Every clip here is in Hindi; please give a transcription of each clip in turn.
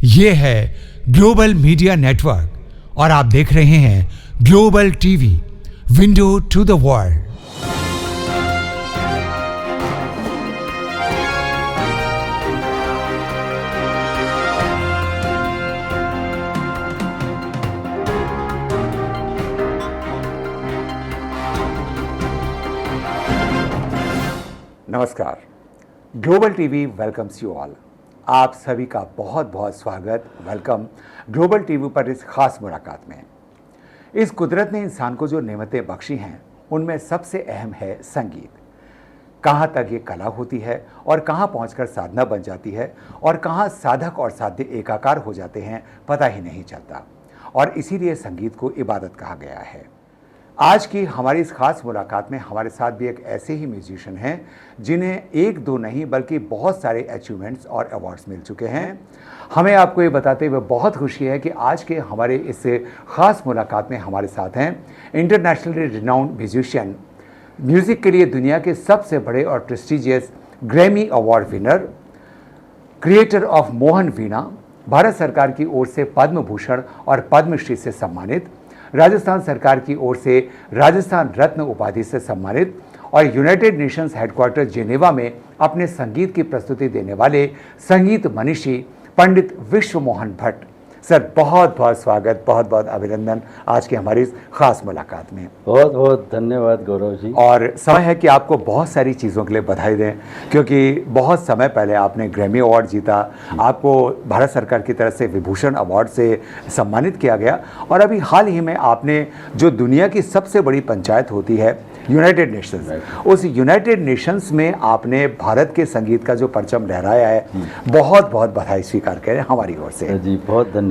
ये है ग्लोबल मीडिया नेटवर्क और आप देख रहे हैं global TV, window to the world. नमस्कार, global TV welcomes you all. आप सभी का बहुत बहुत स्वागत, वेलकम ग्लोबल टीवी पर इस खास मुलाकात में। इस कुदरत ने इंसान को जो नेमतें बख्शी हैं उनमें सबसे अहम है संगीत। कहाँ तक ये कला होती है और कहाँ पहुंचकर साधना बन जाती है और कहाँ साधक और साध्य एकाकार हो जाते हैं पता ही नहीं चलता, और इसीलिए संगीत को इबादत कहा गया है। आज की हमारी इस खास मुलाकात में हमारे साथ भी एक ऐसे ही म्यूजिशियन हैं जिन्हें एक दो नहीं बल्कि बहुत सारे अचीवमेंट्स और अवार्ड्स मिल चुके हैं। हमें आपको ये बताते हुए बहुत खुशी है कि आज के हमारे इस खास मुलाकात में हमारे साथ हैं इंटरनेशनली रिनाउंड म्यूजिशियन, म्यूज़िक के लिए दुनिया के सबसे बड़े और prestigious Grammy award winner, creator of Mohan Veena, Bharat सरकार की ओर से पद्म भूषण और पद्मश्री से सम्मानित, राजस्थान सरकार की ओर से राजस्थान रत्न उपाधि से सम्मानित और यूनाइटेड नेशंस हेडक्वार्टर जेनेवा में अपने संगीत की प्रस्तुति देने वाले संगीत मनीषी पंडित विश्व मोहन भट्ट। सर, बहुत बहुत स्वागत, बहुत बहुत अभिनंदन आज की हमारी इस खास मुलाकात में। बहुत बहुत धन्यवाद गौरव जी। और समय है कि आपको बहुत सारी चीज़ों के लिए बधाई दें, क्योंकि बहुत समय पहले आपने ग्रैमी अवार्ड जीता, आपको भारत सरकार की तरफ से विभूषण अवार्ड से सम्मानित किया गया, और अभी हाल ही में आपने जो दुनिया की सबसे बड़ी पंचायत होती है यूनाइटेड नेशंस, उस यूनाइटेड नेशंस में आपने भारत के संगीत का जो परचम लहराया है, बहुत बहुत बधाई स्वीकार करें हमारी ओर से। जी बहुत धन्यवाद।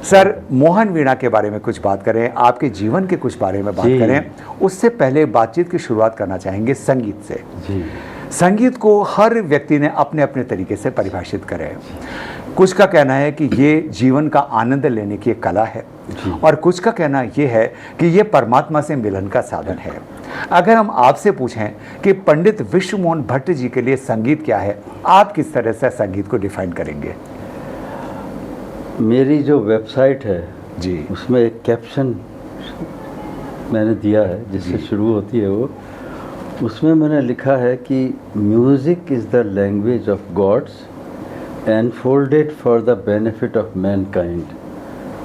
सर, मोहन वीणा के बारे में कुछ बात करें, आपके जीवन के कुछ बारे में बात करें, उससे पहले बातचीत की शुरुआत करना चाहेंगे संगीत से। जी, संगीत को हर व्यक्ति ने अपने अपने तरीके से परिभाषित करे। कुछ का कहना है कि ये जीवन का आनंद लेने की एक कला है, और कुछ का कहना ये है कि ये परमात्मा से मिलन का साधन है। अगर हम आपसे पूछें कि पंडित विश्व मोहन भट्ट जी के लिए संगीत क्या है, आप किस तरह से संगीत को डिफाइन करेंगे? मेरी जो वेबसाइट है जी, उसमें एक कैप्शन मैंने दिया है जिससे शुरू होती है वो, उसमें मैंने लिखा है कि music is the language of gods enfolded for the benefit of mankind.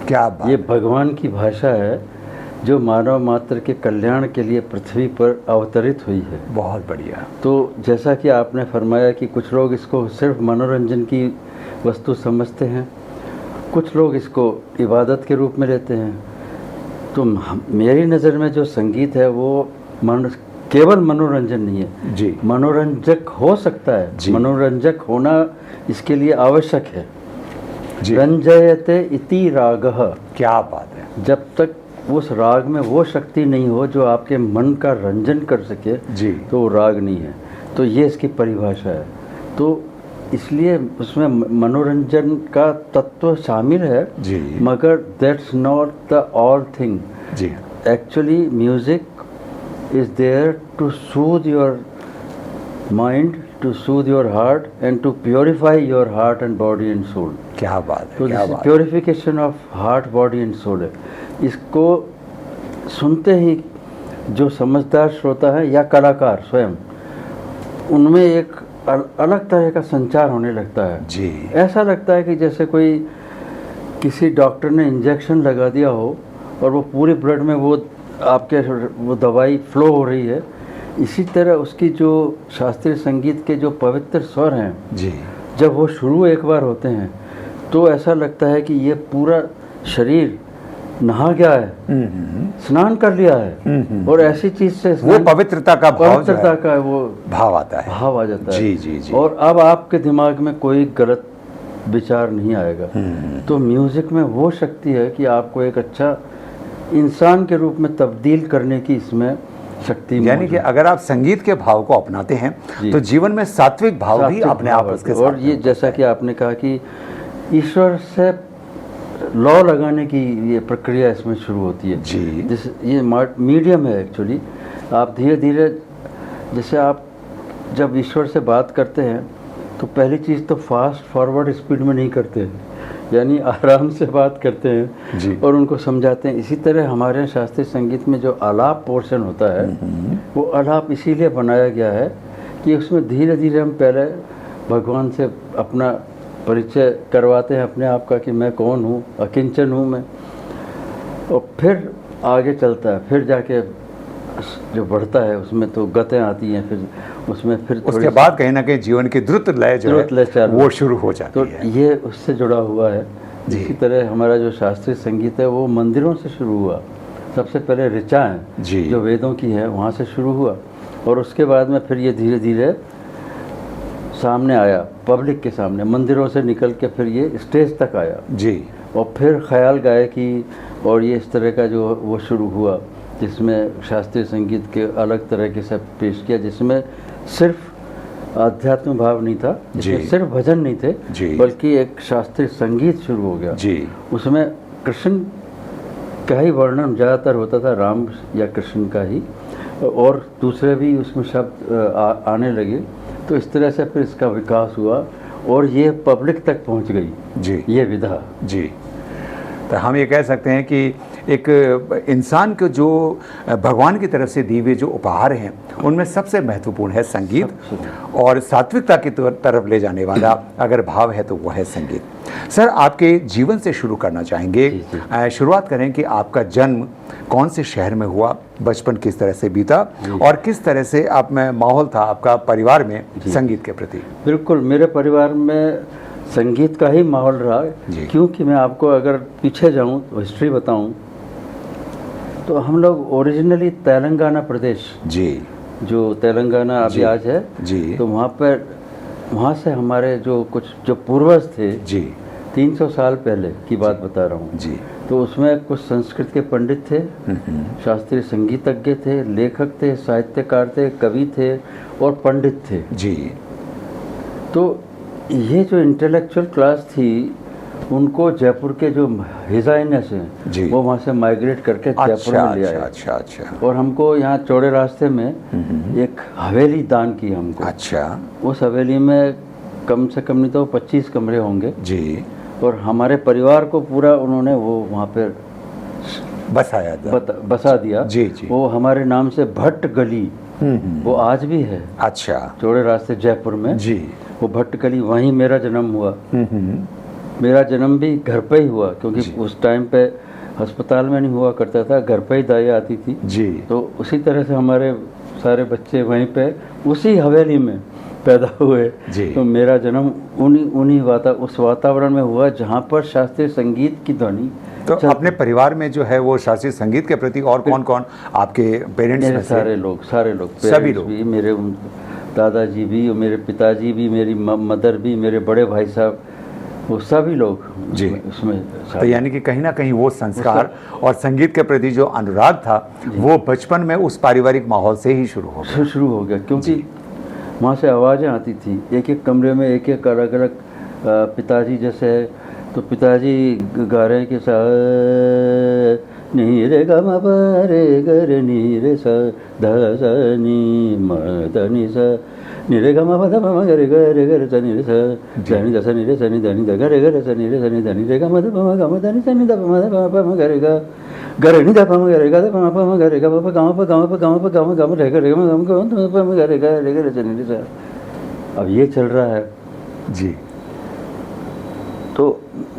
क्या बात! ये भगवान की भाषा है जो मानव मात्र के कल्याण के लिए पृथ्वी पर अवतरित हुई है। बहुत बढ़िया। तो जैसा कि आपने फरमाया कि कुछ लोग इसको सिर्फ मनोरंजन की वस्तु समझते हैं, कुछ लोग इसको इबादत के रूप में लेते हैं। तो मेरी नज़र में जो संगीत है वो केवल मनोरंजन नहीं है जी, मनोरंजक हो सकता है जी। मनोरंजक होना इसके लिए आवश्यक है जी। रंजयते इति रागः। क्या बात है! जब तक उस राग में वो शक्ति नहीं हो जो आपके मन का रंजन कर सके जी, तो वो राग नहीं है। तो ये इसकी परिभाषा है। तो इसलिए उसमें मनोरंजन का तत्व शामिल है जी, मगर that's not the all thing जी। Actually music is there to soothe your mind, to soothe your heart and to purify your heart and body and soul. क्या बात है! तो क्या बात! Purification of heart, body and soul है। इसको सुनते ही जो समझदार श्रोता है या कलाकार स्वयं, उनमें एक अलग तरह का संचार होने लगता है जी। ऐसा लगता है कि जैसे कोई किसी डॉक्टर ने इंजेक्शन लगा दिया हो और वो पूरे ब्लड में वो आपके वो दवाई फ्लो हो रही है। इसी तरह उसकी जो शास्त्रीय संगीत के जो पवित्र स्वर हैं जी, जब वो शुरू एक बार होते हैं तो ऐसा लगता है कि ये पूरा शरीर नहा गया है, स्नान कर लिया है, और ऐसी चीज से वो पवित्रता का वो भाव आता है, भाव आ जाता है जी जी जी। और अब आपके दिमाग में कोई गलत विचार नहीं आएगा। तो म्यूजिक में वो शक्ति है कि आपको एक अच्छा इंसान के रूप में तब्दील करने की इसमें शक्ति, यानी कि अगर आप संगीत के भाव को अपनाते हैं तो जीवन में सात्विक भाव भी अपने आप उसके साथ। और ये जैसा कि आपने कहा कि ईश्वर से लॉ लगाने की ये प्रक्रिया इसमें शुरू होती है जी। ये मीडियम है एक्चुअली। आप धीरे धीरे, जैसे आप जब ईश्वर से बात करते हैं तो पहली चीज़ तो फास्ट फॉरवर्ड स्पीड में नहीं करते, यानी आराम से बात करते हैं जी। और उनको समझाते हैं। इसी तरह हमारे यहाँ शास्त्रीय संगीत में जो आलाप पोर्शन होता है वो आलाप इसीलिए बनाया गया है कि उसमें धीरे धीरे हम पहले भगवान से अपना परिचय करवाते हैं अपने आप का कि मैं कौन हूँ, अकिंचन हूँ मैं, और फिर आगे चलता है। फिर जाके जो बढ़ता है उसमें तो गतें आती हैं, फिर उसमें फिर उसके बाद कहीं ना कहीं जीवन की द्रुत लय जो है वो शुरू हो जाती तो है। ये उससे जुड़ा हुआ है। इसी तरह हमारा जो शास्त्रीय संगीत है वो मंदिरों से शुरू हुआ। सबसे पहले ऋचाएँ जी। जो वेदों की है वहाँ से शुरू हुआ, और उसके बाद में फिर ये धीरे धीरे सामने आया, पब्लिक के सामने, मंदिरों से निकल के फिर ये स्टेज तक आया जी। और फिर ख्याल गायकी और ये इस तरह का जो वो शुरू हुआ, जिसमें शास्त्रीय संगीत के अलग तरह के सब पेश किया, जिसमें सिर्फ आध्यात्म भाव नहीं था, जिसमें सिर्फ भजन नहीं थे, बल्कि एक शास्त्रीय संगीत शुरू हो गया जी। उसमें कृष्ण का ही वर्णन ज़्यादातर होता था, राम या कृष्ण का ही, और दूसरे भी उसमें शब्द आने लगे। तो इस तरह से फिर इसका विकास हुआ और ये पब्लिक तक पहुंच गई जी, ये विधा जी। तो हम ये कह सकते हैं कि एक इंसान को जो भगवान की तरफ से दी हुए जो उपहार हैं उनमें सबसे महत्वपूर्ण है संगीत, और सात्विकता की तरफ ले जाने वाला अगर भाव है तो वो है संगीत। सर, आपके जीवन से शुरू करना चाहेंगे। शुरुआत करें कि आपका जन्म कौन से शहर में हुआ, बचपन किस तरह से बीता, और किस तरह से आप में माहौल था आपका परिवार में संगीत के प्रति? बिल्कुल, मेरे परिवार में संगीत का ही माहौल रहा, क्योंकि मैं आपको अगर पीछे जाऊं तो हिस्ट्री बताऊं तो हम लोग ओरिजिनली तेलंगाना प्रदेश जी, जो तेलंगाना अभी आज है जी, तो वहाँ से हमारे जो कुछ जो पूर्वज थे जी, 300 साल पहले की बात बता रहा हूँ जी। तो उसमें कुछ संस्कृत के पंडित थे, शास्त्रीय संगीतज्ञ थे, लेखक थे, साहित्यकार थे, कवि थे और पंडित थे जी। तो ये जो इंटेलेक्चुअल क्लास थी उनको जयपुर के जो हिजाइनस हैं वो वहाँ से माइग्रेट करके जयपुर में ले आए। अच्छा अच्छा। और हमको यहाँ चौड़े रास्ते में एक हवेली दान की हमको। अच्छा। उस हवेली में कम से कम नहीं तो 25 कमरे होंगे जी, और हमारे परिवार को पूरा उन्होंने वो वहाँ पर बसा दिया जी जी। वो हमारे नाम से भट्ट गली वो आज भी है। अच्छा। चौड़े रास्ते जयपुर में जी, वो भट्ट गली, वहीं मेरा जन्म हुआ। मेरा जन्म भी घर पे ही हुआ, क्योंकि उस टाइम पे अस्पताल में नहीं हुआ करता था, घर पे ही दाई आती थी जी। तो उसी तरह से हमारे सारे बच्चे वहीं पे उसी हवेली में पैदा हुए जी। तो मेरा जन्म उस वातावरण में हुआ जहाँ पर शास्त्रीय संगीत की ध्वनि। तो अपने परिवार में जो है वो शास्त्रीय संगीत के प्रति और कौन कौन आपके पेरेंट्स में? सारे लोग सभी लोग भी, मेरे दादाजी भी, मेरे पिताजी भी, मेरी मदर भी, मेरे बड़े भाई साहब, वो सभी लोग जी उसमें। तो यानी कि कहीं ना कहीं वो संस्कार और संगीत के प्रति जो अनुराग था वो बचपन में उस पारिवारिक माहौल से ही शुरू हो गया, क्योंकि वहाँ से आवाज़ें आती थी। एक एक कमरे में एक एक अलग अलग, पिताजी जैसे तो पिताजी गा रहे के साथ नी रे ग म प रे ग रे नी रे सा ध सा नी म ध नी सा नी रे ग म प ध म ग रे सा नी रे सा ध नी द सा नी रे सा नी ध नी द ग रे सा नी रे सा नी ध नी रे ग म ध प म ग म ध नी सा नी द प म ध प म ग रे ग ग रे नी द प म ग रे ग द प म प म ग रे ग प ग म प ग म प ग म प ग म ग म रे ग रे ग म ग म प म ग रे ग रे ग रे सा नी रे सा। अब ये चल रहा है जी। तो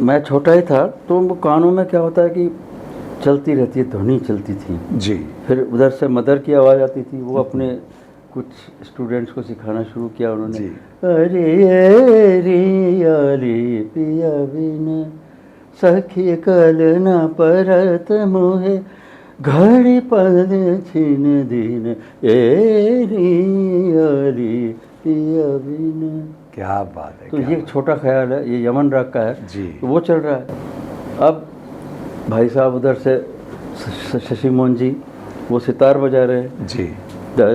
मैं छोटा ही था, तो कानों में क्या होता है कि चलती रहती है, ध्वनि चलती थी जी। फिर उधर से मदर की आवाज़ आती थी, वो अपने कुछ स्टूडेंट्स को सिखाना शुरू किया उन्होंने। अरे रे पिया बिन सखी कल न परत मोहे घड़ी पद छिन दिन ए रे पिया बिन। क्या बात है। तो ये छोटा ख्याल है, ये यमन राग का है जी। तो वो चल रहा है। अब भाई साहब उधर से शशि मोहन जी वो सितार बजा रहे हैं जी। क्या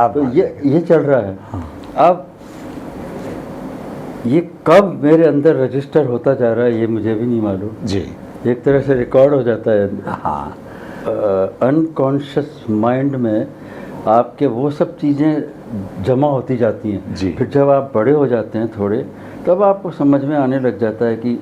तो ये चल रहा है। अब ये कब मेरे अंदर रजिस्टर होता जा रहा है ये मुझे भी नहीं मालूम। जी। एक तरह से रिकॉर्ड हो जाता है हाँ। अनकॉन्शियस माइंड में आपके वो सब चीज़ें जमा होती जाती हैं। जी। फिर जब आप बड़े हो जाते हैं थोड़े, तब आपको समझ में आने लग जाता है कि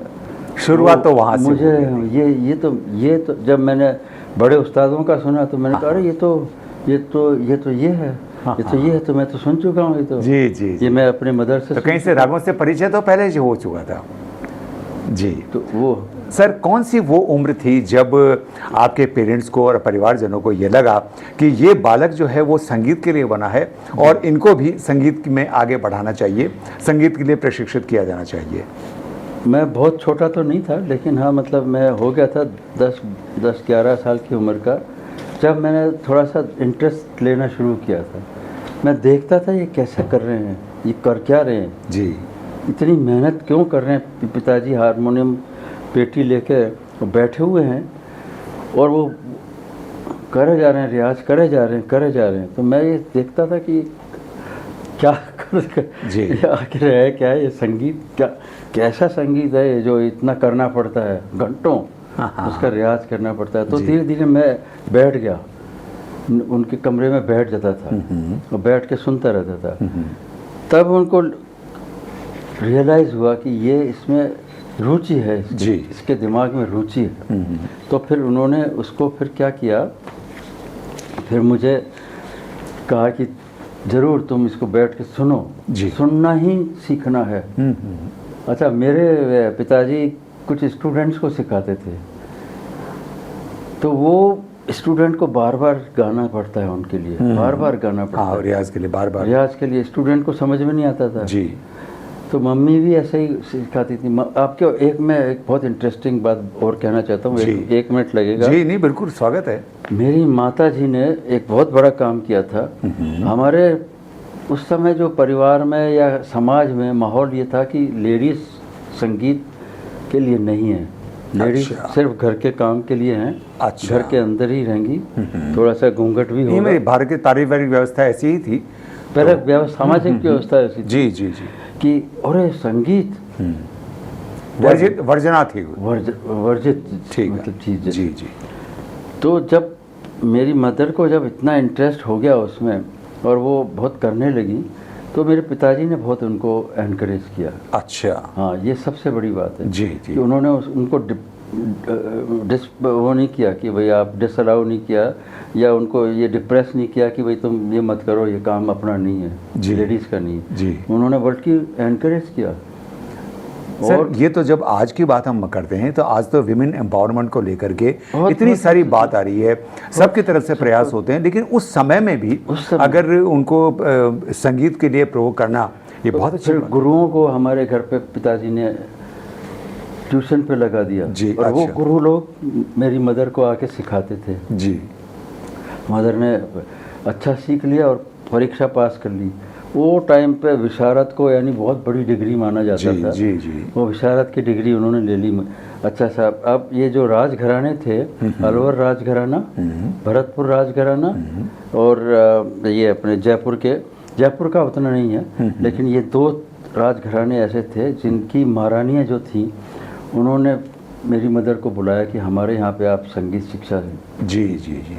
शुरुआत तो वहाँ से मुझे हुई थी। ये तो जब मैंने बड़े उस्तादों का सुना तो मैंने कहा अरे ये है, हाँ, ये है तो मैं तो सुन चुका हूँ, ये तो जी जी जी। ये मैं अपने मदर से तो कहीं से रागों से परिचय तो पहले से हो चुका था। जी। तो वो सर कौन सी वो उम्र थी जब आपके पेरेंट्स को और परिवारजनों को ये लगा कि ये बालक जो है वो संगीत के लिए बना है और इनको भी संगीत में आगे बढ़ाना चाहिए, संगीत के लिए प्रशिक्षित किया जाना चाहिए? मैं बहुत छोटा तो नहीं था, लेकिन हाँ मतलब मैं हो गया था 10-11 साल की उम्र का, जब मैंने थोड़ा सा इंटरेस्ट लेना शुरू किया था। मैं देखता था ये कैसे कर रहे हैं, ये कर क्या रहे हैं जी। इतनी मेहनत क्यों कर रहे हैं। पिताजी हारमोनियम पेटी लेके बैठे हुए हैं और वो करे जा रहे हैं, रियाज करे जा रहे हैं। तो मैं ये देखता था कि क्या जी। आखिर है क्या है ये संगीत, क्या कैसा संगीत है ये जो इतना करना पड़ता है, घंटों उसका रियाज करना पड़ता है। तो धीरे धीरे मैं बैठ गया, उनके कमरे में बैठ जाता था और बैठ के सुनता रहता था। तब उनको रियलाइज़ हुआ कि ये इसमें रुचि है, इसके दिमाग में रुचि है। तो फिर उन्होंने उसको फिर क्या किया, फिर मुझे कहा कि ज़रूर तुम इसको बैठ के सुनो, सुनना ही सीखना है। अच्छा, मेरे पिताजी कुछ स्टूडेंट्स को सिखाते थे, तो वो स्टूडेंट को बार बार गाना पड़ता है उनके लिए, बार बार गाना पड़ता है रियाज के लिए, बार बार रियाज के लिए। स्टूडेंट को समझ में नहीं आता था जी। तो मम्मी भी ऐसे ही सिखाती थी। आपके मैं एक बहुत इंटरेस्टिंग बात और कहना चाहता हूँ, एक मिनट लगेगा जी। नहीं, बिल्कुल स्वागत है। मेरी माता जी ने एक बहुत बड़ा काम किया था। हमारे उस समय जो परिवार में या समाज में माहौल ये था कि लेडीज़ संगीत के लिए नहीं है, लेडीज सिर्फ घर के काम के लिए हैं। अच्छा। घर के अंदर ही रहेंगी, थोड़ा सा घूंघट भी होगा। मेरी भारत की पारिवारिक व्यवस्था ऐसी ही थी पहले, व्यवस्था सामाजिक व्यवस्था ऐसी थी जी जी जी कि अरे संगीत वर्जना थी, वर्जित ठीक मतलब चीज़ जी जी। तो जब मेरी मदर को जब इतना इंटरेस्ट हो गया उसमें और वो बहुत करने लगी, तो मेरे पिताजी ने बहुत उनको एनकरेज किया। अच्छा। हाँ, ये सबसे बड़ी बात है जी जी। कि उन्होंने उनको वो नहीं किया कि भाई आप डिसअलाउ नहीं किया, या उनको ये डिप्रेस नहीं किया कि भाई तुम ये मत करो, ये काम अपना नहीं है, लेडीज़ का नहीं है जी। उन्होंने बल्कि एनकरेज किया। और ये तो जब आज की बात हम करते हैं तो आज तो विमेन एम्पावरमेंट को लेकर के इतनी सारी बात आ रही है, सबकी तरफ से प्रयास होते हैं, लेकिन उस समय में भी अगर उनको संगीत के लिए प्रयोग करना ये बहुत अच्छा। गुरुओं को हमारे घर पे पिताजी ने ट्यूशन पे लगा दिया जी। और वो गुरु लोग मेरी मदर को आके सिखाते थे जी। मदर ने अच्छा सीख लिया और परीक्षा पास कर ली। वो टाइम पे विशारद को यानी बहुत बड़ी डिग्री माना जाता था। जी जी। वो विशारद की डिग्री उन्होंने ले ली। अच्छा साहब, अब ये जो राजघराने थे, अलवर राजघराना, भरतपुर राजघराना और ये अपने जयपुर का उतना नहीं है, लेकिन ये दो राजघराने ऐसे थे जिनकी महारानियाँ जो थी, उन्होंने मेरी मदर को बुलाया कि हमारे यहाँ पे आप संगीत शिक्षा दें। जी जी जी,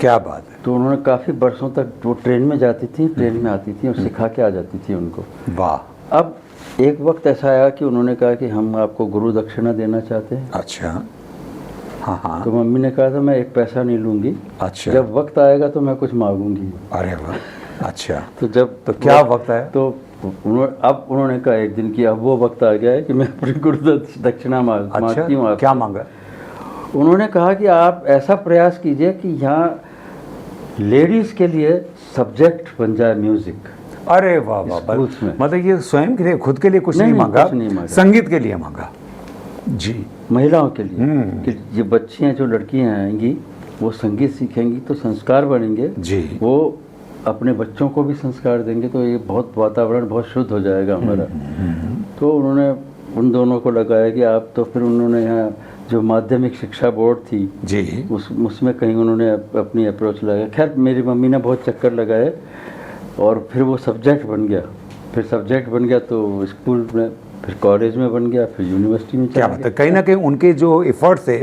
क्या बात है। तो उन्होंने काफ़ी बरसों तक वो ट्रेन में जाती थी, ट्रेन में आती थी और सिखा के आ जाती थी उनको। वाह। अब एक वक्त ऐसा आया कि उन्होंने कहा कि हम आपको गुरु दक्षिणा देना चाहते हैं। अच्छा। हाँ हाँ। तो मम्मी ने कहा था मैं एक पैसा नहीं लूँगी, अच्छा, जब वक्त आएगा तो मैं कुछ मांगूंगी। अरे वाह, अच्छा। तो क्या वक्त है? तो उन्होंने कहा एक दिन कि अब वो वक्त आ गया है कि मैं अपनी गुरु दक्षिणा मांगती हूँ। क्या मांगा? उन्होंने कहा कि आप ऐसा प्रयास कीजिए कि यहाँ लेडीज़ के लिए सब्जेक्ट बन जाए म्यूजिक। अरे वाह वाह, मतलब ये स्वयं के लिए, खुद के लिए कुछ नहीं मांगा, संगीत के लिए मांगा जी, महिलाओं के लिए कि ये बच्चियाँ जो लड़कियाँ आएंगी वो संगीत सीखेंगी तो संस्कार बनेंगे जी, वो अपने बच्चों को भी संस्कार देंगे तो ये बहुत वातावरण बहुत शुद्ध हो जाएगा हमारा। तो उन्होंने उन दोनों को लगाया कि आप, तो फिर उन्होंने यहाँ जो माध्यमिक शिक्षा बोर्ड थी जी, उसमें कहीं उन्होंने अपनी अप्रोच लगाया। खैर मेरी मम्मी ने बहुत चक्कर लगाए और फिर वो सब्जेक्ट बन गया। फिर सब्जेक्ट बन गया तो स्कूल में, फिर कॉलेज में बन गया, फिर यूनिवर्सिटी में क्या चला मतलब कहीं ना कहीं उनके जो एफर्ट्स थे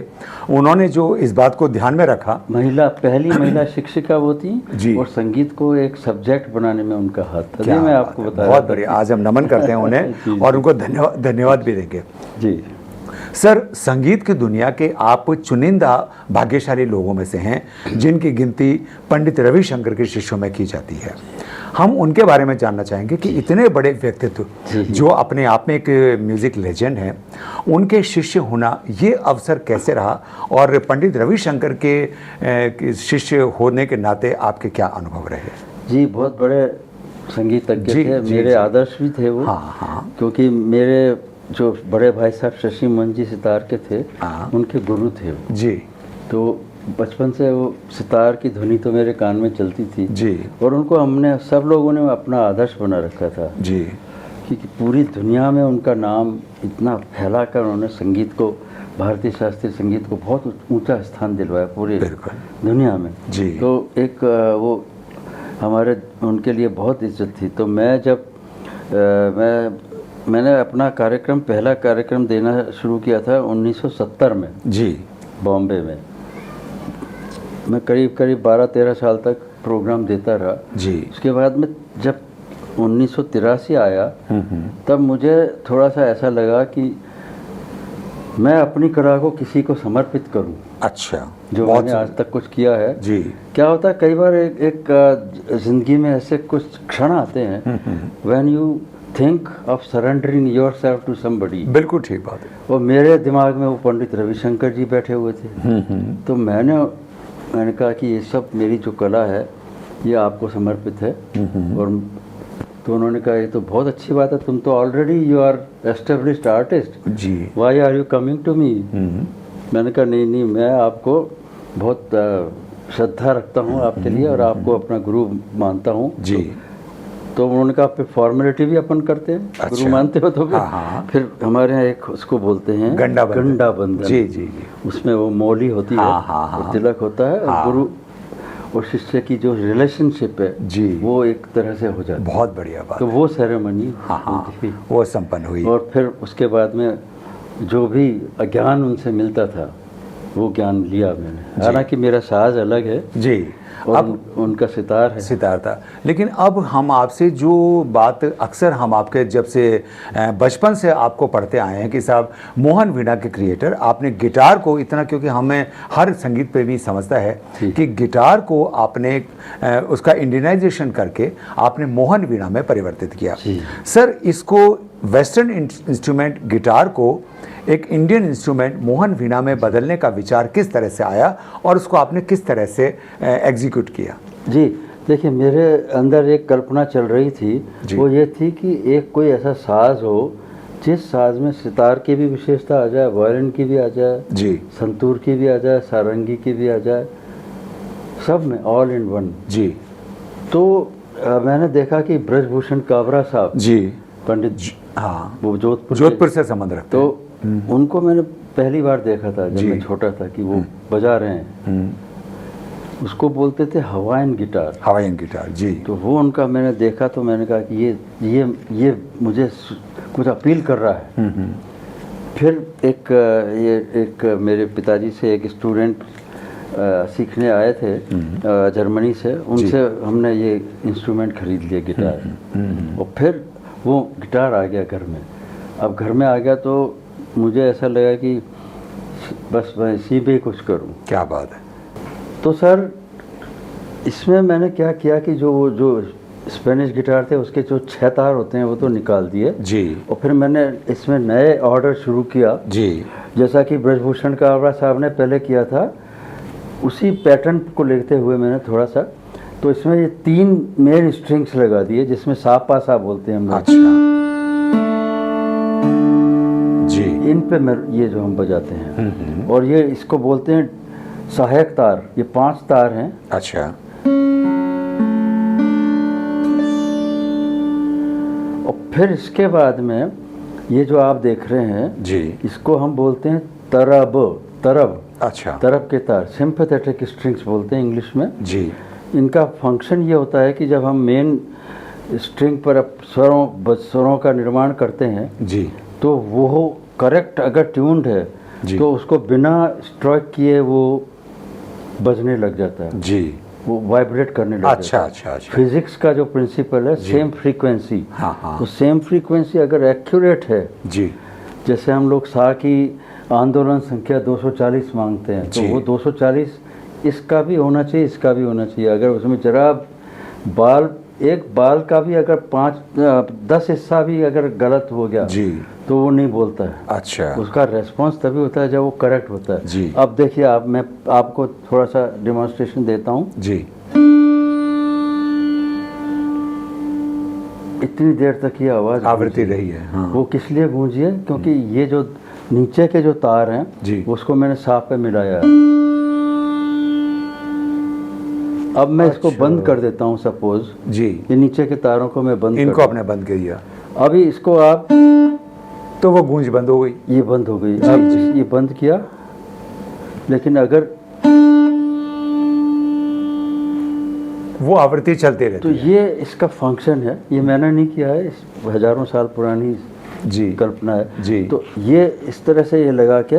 उन्होंने जो इस बात को ध्यान में रखा। पहली महिला शिक्षिका वो थी जी। और संगीत को एक सब्जेक्ट बनाने में उनका हाथ था। क्या ये मैं बात आपको है, बता रहा बहुत था। बढ़िया। आज हम नमन करते हैं उन्हें जी। और उनको धन्यवाद भी देंगे। जी सर, संगीत की दुनिया के आप चुनिंदा भाग्यशाली लोगों में से हैं जिनकी गिनती पंडित रविशंकर के शिष्यों में की जाती है। हम उनके बारे में जानना चाहेंगे कि इतने बड़े व्यक्तित्व जो अपने आप में एक म्यूजिक लेजेंड हैं, उनके शिष्य होना ये अवसर कैसे रहा, और पंडित रविशंकर के शिष्य होने के नाते आपके क्या अनुभव रहे? जी, बहुत बड़े संगीतज्ञ थे, मेरे आदर्श भी थे वो। हाँ। क्योंकि मेरे जो बड़े भाई साहब शशि मोहन जी सितार के थे, उनके गुरु थे वो। जी। तो बचपन से वो सितार की धुनी तो मेरे कान में चलती थी जी। और उनको हमने सब लोगों ने अपना आदर्श बना रखा था जी। क्योंकि पूरी दुनिया में उनका नाम इतना फैला कर उन्होंने संगीत को, भारतीय शास्त्रीय संगीत को बहुत ऊंचा स्थान दिलवाया पूरी दुनिया में। जी। तो एक वो हमारे उनके लिए बहुत इज्जत थी। तो मैं जब मैंने अपना कार्यक्रम, पहला कार्यक्रम देना शुरू किया था 1970 में। जी। बॉम्बे में मैं करीब 12-13 साल तक प्रोग्राम देता रहा। जी। उसके बाद में जब 1983 आया तब मुझे थोड़ा सा ऐसा लगा कि मैं अपनी कला को किसी को समर्पित करूं। अच्छा। जो मैंने आज तक कुछ किया है। जी। क्या होता है कई बार एक जिंदगी में ऐसे कुछ क्षण आते हैं when you think of surrendering yourself to somebody. बिल्कुल ठीक बात है। और मेरे दिमाग में वो पंडित रविशंकर जी बैठे हुए थे। तो मैंने कहा कि ये सब मेरी जो कला है ये आपको समर्पित है। और तो उन्होंने कहा ये तो बहुत अच्छी बात है, तुम तो already you are established artist, जी, why are you coming to me. मैंने कहा नहीं, मैं आपको बहुत श्रद्धा रखता हूँ आपके लिए और आपको अपना गुरु मानता हूँ। जी। तो उन्होंने कहा फिर फॉर्मेलिटी भी अपन करते हैं। अच्छा। गुरु मानते हो तो फिर हमारे यहाँ एक उसको बोलते हैं गंडा बंधन। जी जी जी। उसमें वो मौली होती है, तिलक होता है और गुरु और शिष्य की जो रिलेशनशिप है जी वो एक तरह से हो जाती है। बहुत बढ़िया बात। तो वो सेरेमनी वो संपन्न हुई और फिर उसके बाद में जो भी ज्ञान उनसे मिलता था वो ज्ञान लिया मैंने। हालांकि मेरा साज अलग है जी, अब उनका सितार था। लेकिन अब हम आपसे जो बात अक्सर हम आपके जब से बचपन से आपको पढ़ते आए हैं कि साहब मोहन वीणा के क्रिएटर, आपने गिटार को इतना, क्योंकि हमें हर संगीत प्रेमी समझता है कि गिटार को आपने उसका इंडियनाइजेशन करके आपने मोहन वीणा में परिवर्तित किया। सर, इसको वेस्टर्न इंस्ट्रूमेंट गिटार को एक इंडियन इंस्ट्रूमेंट मोहन वीणा में बदलने का विचार किस तरह से आया और उसको आपने किस तरह से एग्जीक्यूट किया? जी देखिए, मेरे अंदर एक कल्पना चल रही थी, वो ये थी कि एक कोई ऐसा साज हो जिस साज में सितार की भी विशेषता आ जाए, वायलिन की भी आ जाए जी, संतूर की भी आ जाए, सारंगी की भी आ जाए, सब में ऑल इन वन जी। तो मैंने देखा कि ब्रजभूषण काबरा साहब जी, पंडित, हाँ, वो जोधपुर से संबंध रखते हैं। तो उनको मैंने पहली बार देखा था जब मैं छोटा था कि वो बजा रहे हैं। उसको बोलते थे हवाइन गिटार जी। तो वो उनका मैंने देखा तो मैंने कहा कि ये मुझे कुछ अपील कर रहा है। फिर एक मेरे पिताजी से एक स्टूडेंट सीखने आए थे जर्मनी से, उनसे हमने ये इंस्ट्रूमेंट खरीद लिया गिटार। और फिर वो गिटार आ गया घर में। अब घर में आ गया तो मुझे ऐसा लगा कि बस मैं इसी पे कुछ करूं। क्या बात है। तो सर इसमें मैंने क्या किया कि जो स्पेनिश गिटार थे उसके जो 6 तार होते हैं वो तो निकाल दिए जी। और फिर मैंने इसमें नए ऑर्डर शुरू किया जी, जैसा कि ब्रजभूषण काबरा साहब ने पहले किया था, उसी पैटर्न को लेते हुए मैंने थोड़ा सा, तो इसमें ये 3 मेन स्ट्रिंग्स लगा दिए जिसमें सा पा सा बोलते हैं हम लोग। अच्छा जी। इन पे ये जो हम बजाते हैं और ये इसको बोलते हैं सहायक तार, ये 5 तार हैं। अच्छा। और फिर इसके बाद में ये जो आप देख रहे हैं जी, इसको हम बोलते हैं तरब। अच्छा। तरब के तार, सिंपैथेटिक स्ट्रिंग्स बोलते हैं इंग्लिश में जी। इनका फंक्शन ये होता है कि जब हम मेन स्ट्रिंग पर आप स्वरों का निर्माण करते हैं जी तो वो करेक्ट अगर ट्यून्ड है जी। तो उसको बिना स्ट्राइक किए वो बजने लग जाता है, जी, वो वाइब्रेट करने लग अच्छा जाता है। अच्छा अच्छा, फिजिक्स का जो प्रिंसिपल है सेम फ्रीक्वेंसी, हाँ हाँ, तो सेम फ्रीक्वेंसी अगर एक्यूरेट है, जी जैसे हम लोग सा की आंदोलन संख्या 240 मांगते हैं तो जी। वो 240 इसका भी होना चाहिए, इसका भी होना चाहिए। अगर उसमें जरा बाल, एक बाल का भी अगर 10 हिस्सा भी अगर गलत हो गया जी, तो वो नहीं बोलता है। अच्छा उसका रेस्पॉन्स तभी होता है जब वो करेक्ट होता है। जी। अब देखिए आप, मैं आपको थोड़ा सा डिमॉन्स्ट्रेशन देता हूँ। जी, इतनी देर तक ये आवाज़ आवृत्ति गूंजी है। रही है, हाँ वो किस लिए गूंजी है? क्योंकि ये जो नीचे के जो तार हैं जी। उसको मैंने साफ पे मिलाया है। अब मैं इसको अच्छा। बंद कर देता हूँ, सपोज जी, ये नीचे के तारों को मैं बंद इनको कर आपने बंद कर दिया अभी इसको आप, तो वो गूंज बंद हो गई। ये बंद हो गई। अब ये बंद किया, लेकिन अगर वो आवृत्ति चलते रहती तो ये इसका फंक्शन है, ये मैंने नहीं किया है, इस हजारों साल पुरानी जी कल्पना है। जी। तो ये इस तरह से ये लगा के,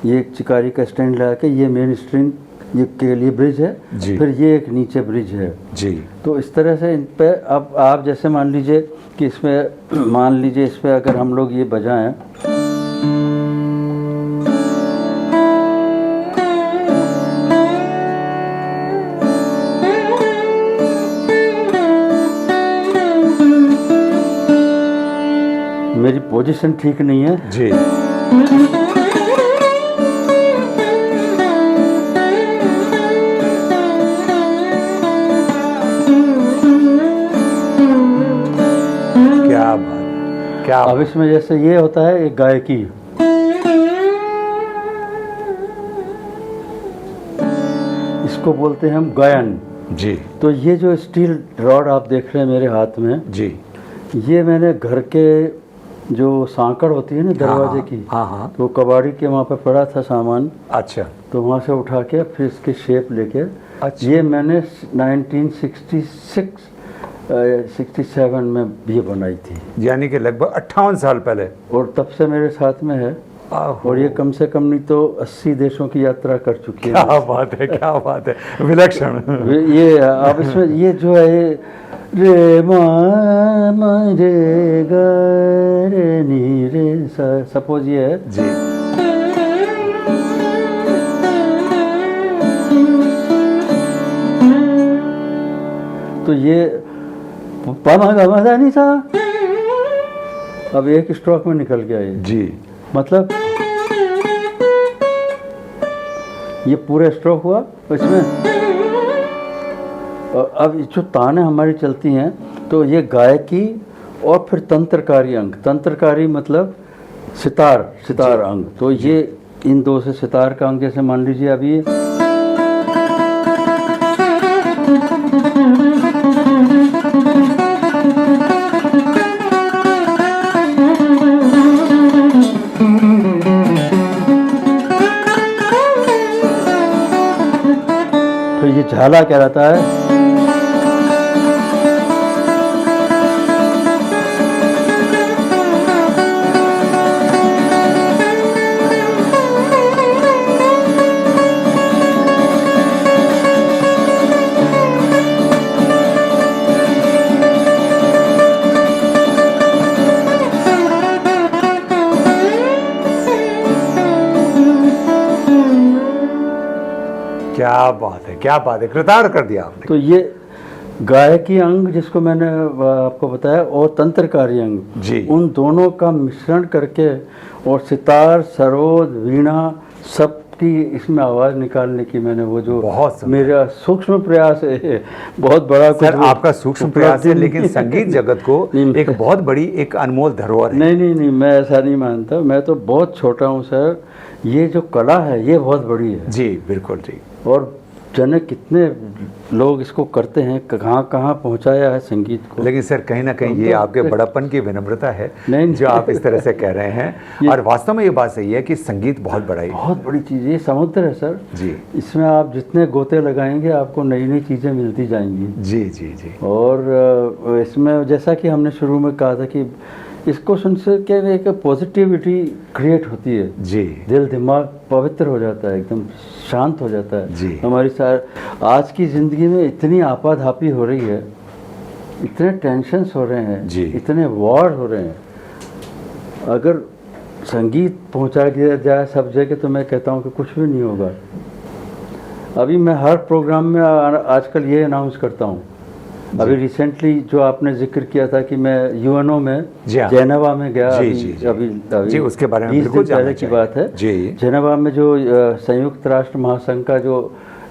ये एक चिकारी का स्टैंड लगा के, ये मेन स्ट्रिंग ये के लिए ब्रिज है, जी। फिर ये एक नीचे ब्रिज है। जी तो इस तरह से इन पे अब आप जैसे मान लीजिए कि इसमें, मान लीजिए इस पे अगर हम लोग ये बजाएं, मेरी पोजीशन ठीक नहीं है, जी, क्या बात, क्या अब इसमें जैसे ये होता है एक गायकी, इसको बोलते हैं हम गायन। जी तो ये जो स्टील रॉड आप देख रहे हैं मेरे हाथ में, जी, ये मैंने घर के जो सांकड़ होती है ना दरवाजे की, हाँ हाँ, तो कबाड़ी के वहाँ पे पड़ा था सामान, अच्छा तो वहाँ से उठा के फिर इसकी शेप लेके, अच्छा। ये मैंने 1966 67 में ये बनाई थी, यानी कि लगभग 58 साल पहले। और तब से मेरे साथ में है। आहो। और ये कम से कम नहीं तो 80 देशों की यात्रा कर चुकी है। क्या बात है, क्या बात है, विलक्षण। ये अब इसमें ये जो है रे मा रे ग रे नी रे सा, सपोज ये है जी तो ये पमा गा दा नी सा, अब एक स्ट्रोक में निकल गया ये, जी, मतलब ये पूरा स्ट्रोक हुआ इसमें। और अब जो तानें हमारी चलती हैं तो ये गायकी और फिर तंत्रकारी अंग, तंत्रकारी मतलब सितार अंग, तो ये इन दो से सितार का अंग, जैसे मान लीजिए अभी तो ये झाला कहलाता है। क्या बात है, क्या बात है, कृतार्थ कर दिया आपने। तो ये गायकी अंग जिसको मैंने आपको बताया और तंत्रकारी अंग, जी। उन दोनों का मिश्रण करके और सितार, सरोद, वीणा सब की इसमें आवाज़ निकालने की मैंने वो जो बहुत सुंदर। मेरा सूक्ष्म प्रयास है, बहुत बड़ा कुछ सर आपका सूक्ष्म प्रयास है, लेकिन संगीत जगत को नहीं, एक बहुत बड़ी एक अनमोल धरोहर है। नहीं, मैं ऐसा नहीं मानता, मैं तो बहुत छोटा हूँ सर। ये जो कला है ये बहुत बड़ी है। जी बिल्कुल जी। और जाने कितने लोग इसको करते हैं, कहाँ कहाँ पहुँचाया है संगीत को। लेकिन सर कहीं ना कहीं ये आपके बड़प्पन की विनम्रता है नहीं, जो आप इस तरह से कह रहे हैं। और वास्तव में ये बात सही है कि संगीत बहुत बड़ा ही बहुत बड़ी चीज़ है, ये समुद्र है सर जी। इसमें आप जितने गोते लगाएंगे आपको नई नई चीज़ें मिलती जाएंगी। जी जी जी। और इसमें जैसा कि हमने शुरू में कहा था कि इसको सुन से के एक पॉजिटिविटी क्रिएट होती है जी। दिल दिमाग पवित्र हो जाता है, एकदम शांत हो जाता है जी। हमारी आज की ज़िंदगी में इतनी आपाधापी हो रही है, इतने टेंशन्स हो रहे हैं जी। इतने वॉर हो रहे हैं, अगर संगीत पहुंचा दिया जाए सब जगह तो मैं कहता हूं कि कुछ भी नहीं होगा। अभी मैं हर प्रोग्राम में आजकल ये अनाउंस करता हूं। अभी रिसेंटली जो आपने जिक्र किया था कि मैं यूएनओ में जेनेवा में गया, अभी उसके बारे में 20 दिन पहले की बात है जी। जेनेवा में जो संयुक्त राष्ट्र महासंघ का जो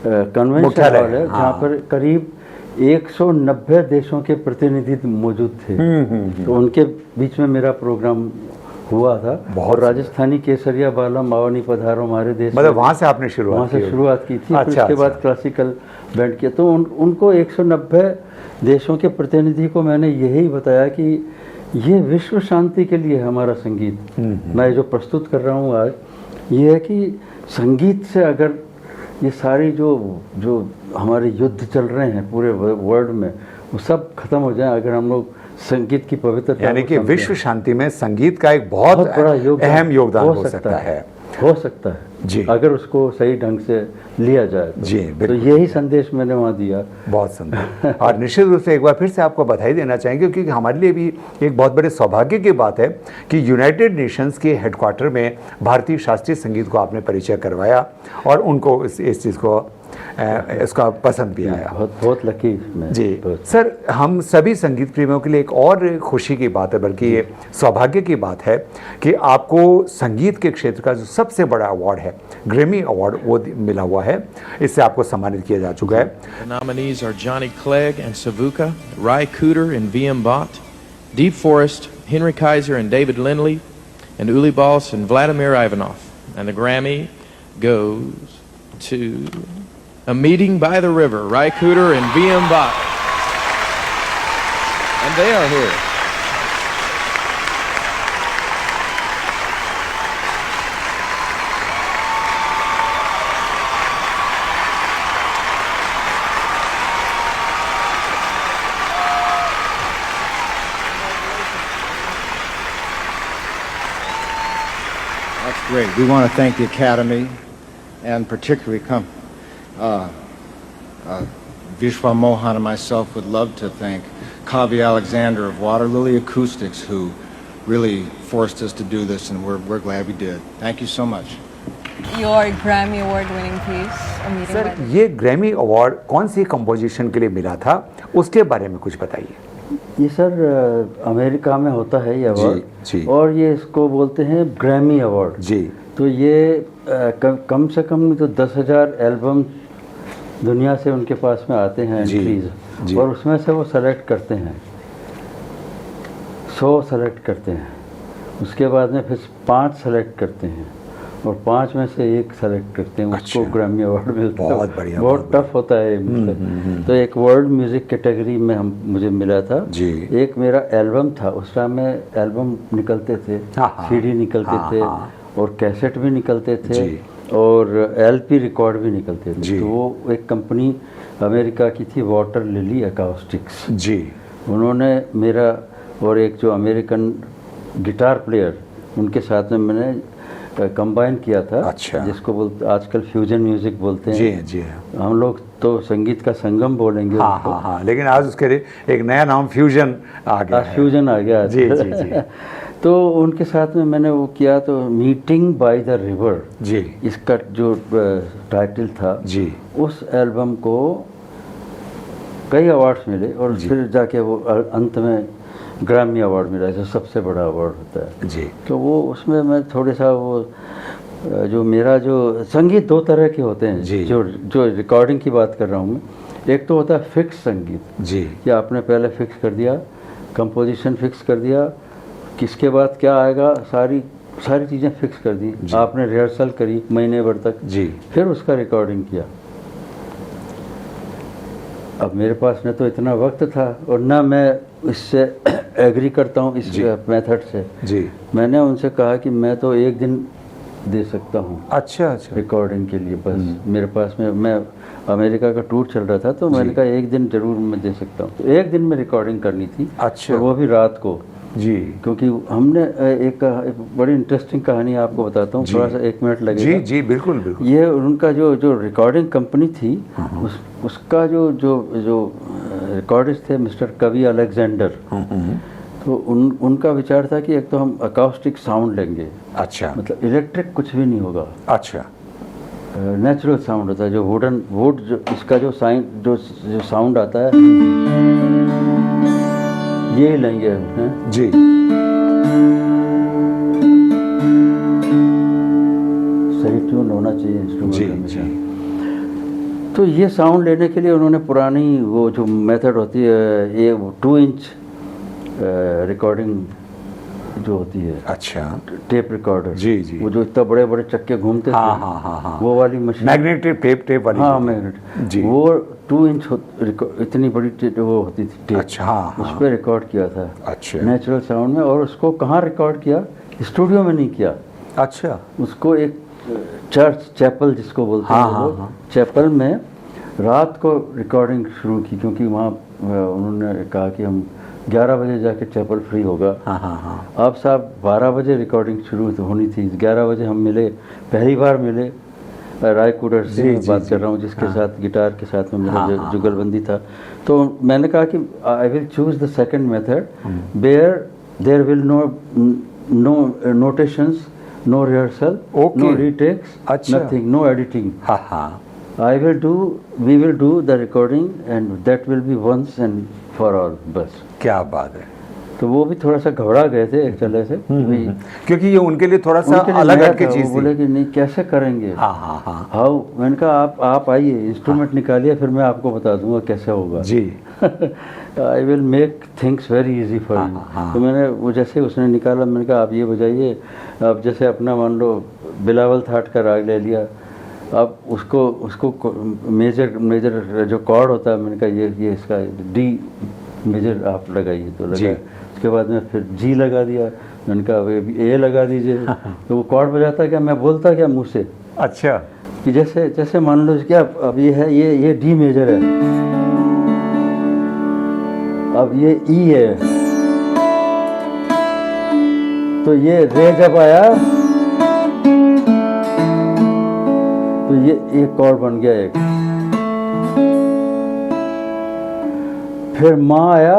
कन्वेंशन हॉल है जहाँ पर करीब 190 देशों के प्रतिनिधि मौजूद थे, तो उनके बीच में मेरा प्रोग्राम हुआ था। और राजस्थानी केसरिया बालम आवनी पधारो हमारे देश, मतलब वहाँ से आपने शुरुआत की थी। अच्छा, उसके बाद क्लासिकल बैंड किया। तो उनको 190 देशों के प्रतिनिधि को मैंने यही बताया कि ये विश्व शांति के लिए हमारा संगीत मैं जो प्रस्तुत कर रहा हूँ आज, ये है कि संगीत से अगर ये सारी जो हमारे युद्ध चल रहे हैं पूरे वर्ल्ड में वो सब खत्म हो जाए अगर हम लोग संगीत की पवित्रता, यानी कि विश्व शांति में संगीत का एक बहुत बड़ा अहम योगदान हो सकता है जी, अगर उसको सही ढंग से लिया जाए जी। तो यही संदेश मैंने वहाँ दिया। बहुत सुंदर। और निश्चित रूप से एक बार फिर से आपको बधाई देना चाहेंगे क्योंकि हमारे लिए भी एक बहुत बड़े सौभाग्य की बात है कि यूनाइटेड नेशंस के हेडक्वार्टर में भारतीय शास्त्रीय संगीत को आपने परिचय करवाया और उनको इस चीज़ को इसका पसंद भी आया। बहुत लकी जी। सर हम सभी संगीत प्रेमियों के लिए एक और खुशी की बात है, बल्कि ये सौभाग्य की बात है कि आपको संगीत के क्षेत्र का जो सबसे बड़ा अवार्ड है ग्रैमी अवार्ड वो मिला हुआ है, इससे आपको सम्मानित किया जा चुका है। The nominees are Johnny Clegg and Savuka, Ry Cooder and V.M. Bott, Deep Forest, Henry Kaiser and David Lindley, and Uli Balls and Vladimir Ivanov. And the Grammy goes to A Meeting by the River, Ry Cooder and V.M. Bott. And they are here. That's great. We want to thank the Academy and particularly Vishwa Mohan and myself would love to thank Kavi Alexander of Water Lily Acoustics who really forced us to do this and we're glad we did. Thank you so much. Your Grammy Award winning piece, A Meeting by the sir ये ग्रैमी अवार्ड कौन सी कंपोजिशन के लिए मिला था उसके बारे में कुछ बताइए। ये सर अमेरिका में होता है ये अवार्ड और ये इसको बोलते हैं ग्रैमी अवार्ड जी। तो ये कम से कम तो 10,000 एल्बम दुनिया से उनके पास में आते हैं एंट्रीज, और उसमें से वो सेलेक्ट करते हैं 100 सेलेक्ट करते हैं, उसके बाद में फिर 5 सेलेक्ट करते हैं और 5 में से 1 सेलेक्ट करते हैं, उसको ग्रैमी अवार्ड मिलता है। बहुत बढ़िया, बहुत टफ होता है मतलब। तो एक वर्ल्ड म्यूज़िक कैटेगरी में मुझे मिला था जी। एक मेरा एल्बम था, उस टाइम में एल्बम निकलते थे, सीडी निकलते थे और कैसेट भी निकलते थे और एलपी रिकॉर्ड भी निकलते थे। तो वो एक कंपनी अमेरिका की थी वाटर लिली अकाउस्टिक्स जी, उन्होंने मेरा और एक जो अमेरिकन गिटार प्लेयर उनके साथ में मैंने कंबाइन किया था। अच्छा। जिसको बोलते आजकल फ्यूजन म्यूजिक बोलते हैं जी। हम लोग तो संगीत का संगम बोलेंगे। हाँ, लेकिन आज उसके लिए एक नया नाम फ्यूजन आ गया। फ्यूजन आ गया जी। तो उनके साथ में मैंने वो किया, तो मीटिंग बाय द रिवर जी इसका जो टाइटल था जी, उस एल्बम को कई अवार्ड्स मिले और फिर जाके वो अंत में ग्रैमी अवार्ड मिला, जो सबसे बड़ा अवार्ड होता है जी। तो वो उसमें मैं थोड़ा सा वो जो मेरा जो संगीत 2 तरह के होते हैं जी, जो रिकॉर्डिंग की बात कर रहा हूँ मैं। एक तो होता है फिक्स संगीत जी, या आपने पहले फिक्स कर दिया, कंपोजिशन फिक्स कर दिया, किसके बाद क्या आएगा, सारी चीज़ें फिक्स कर दी, आपने रिहर्सल करी महीने भर तक जी, फिर उसका रिकॉर्डिंग किया। अब मेरे पास न तो इतना वक्त था और ना मैं इससे एग्री करता हूँ इस मेथड से। जी। मैंने उनसे कहा कि मैं तो एक दिन दे सकता हूँ अच्छा अच्छा। रिकॉर्डिंग के लिए, बस मेरे पास में, मैं अमेरिका का टूर चल रहा था तो मैंने कहा एक दिन जरूर मैं दे सकता हूँ। तो एक दिन में रिकॉर्डिंग करनी थी। अच्छा। और वो भी रात को। जी। क्योंकि हमने एक बड़ी इंटरेस्टिंग कहानी आपको बताता हूँ, थोड़ा सा 1 मिनट लगेगा। जी जी बिल्कुल बिल्कुल। ये उनका जो रिकॉर्डिंग कंपनी थी, उसका जो रिकॉर्डिस्ट थे मिस्टर कवि अलेक्जेंडर, तो उनका विचार था कि एक तो हम अकाउस्टिक साउंड लेंगे। अच्छा। मतलब इलेक्ट्रिक कुछ भी नहीं होगा। अच्छा। नेचुरल साउंड होता है, जो वुड जो इसका जो साउंड आता है, ये लेंगे हैं? जी। सही ट्यून होना चाहिए इंस्ट्रूमेंट जी हमेशा। जी। तो ये साउंड लेने के लिए उन्होंने पुरानी वो जो मेथड होती है, ये 2 इंच रिकॉर्डिंग जो होती है, अच्छा। Tape recorder. जी जी। वो जो इतना बड़े बड़े चक्के घूमते थे, हाँ वो वाली मशीन, मैग्नेटिक टेप वाली। हाँ मैग्नेट जी। वो 2 इंच इतनी बड़ी वो होती थी टेप। अच्छा। हाँ उस पर रिकॉर्ड किया था। अच्छा। नेचुरल साउंड में। और उसको कहाँ रिकॉर्ड किया? स्टूडियो में नहीं किया। अच्छा। उसको एक चर्च चैपल जिसको बोलते हाँ, हैं हाँ, लोग, हाँ। चैपल में रात को रिकॉर्डिंग शुरू की, क्योंकि वहाँ उन्होंने कहा कि हम 11 बजे जाके चैपल फ्री होगा। हाँ हाँ हाँ। अब साहब 12 बजे रिकॉर्डिंग शुरू होनी थी। 11 बजे हम मिले, पहली बार मिले। राय कुडर से मैं बात कर रहा हूँ, जिसके साथ गिटार के साथ में मेरा जुगलबंदी था। तो मैंने कहा कि I will choose the second method where there will no notations, no rehearsal, no retakes, nothing, no editing. हाँ हाँ। we will do the recording and that will be once and for all, बस। क्या बात है। तो वो भी थोड़ा सा घबरा गए थे एक तरह से, क्योंकि ये उनके लिए थोड़ा सा अलग हटके चीज थी। बोले कि नहीं कैसे करेंगे। हाँ हाँ हाँ। हाउ, मैंने कहा आप आइए, इंस्ट्रूमेंट निकालिए, फिर मैं आपको बता दूंगा कैसे होगा। जी। I will make things very easy for you. तो मैंने वो जैसे उसने निकाला, मैंने कहा आप ये बजाइए। अब जैसे अपना मान लो बिलावल थाट का राग ले लिया, अब उसको मेजर जो कॉर्ड होता है, मैंने कहा ये इसका डी मेजर आप लगाइए, तो लगा। उसके बाद में फिर जी लगा दिया, मैंने कहा ए लगा दीजिए। तो वो कॉर्ड बजाता क्या, मैं बोलता क्या मुंह से। अच्छा। कि जैसे मान लो क्या, अब ये है, ये डी मेजर है, अब ये ई है, तो ये रे जब आया तो ये एक कॉर्ड बन गया एक। फिर माँ आया,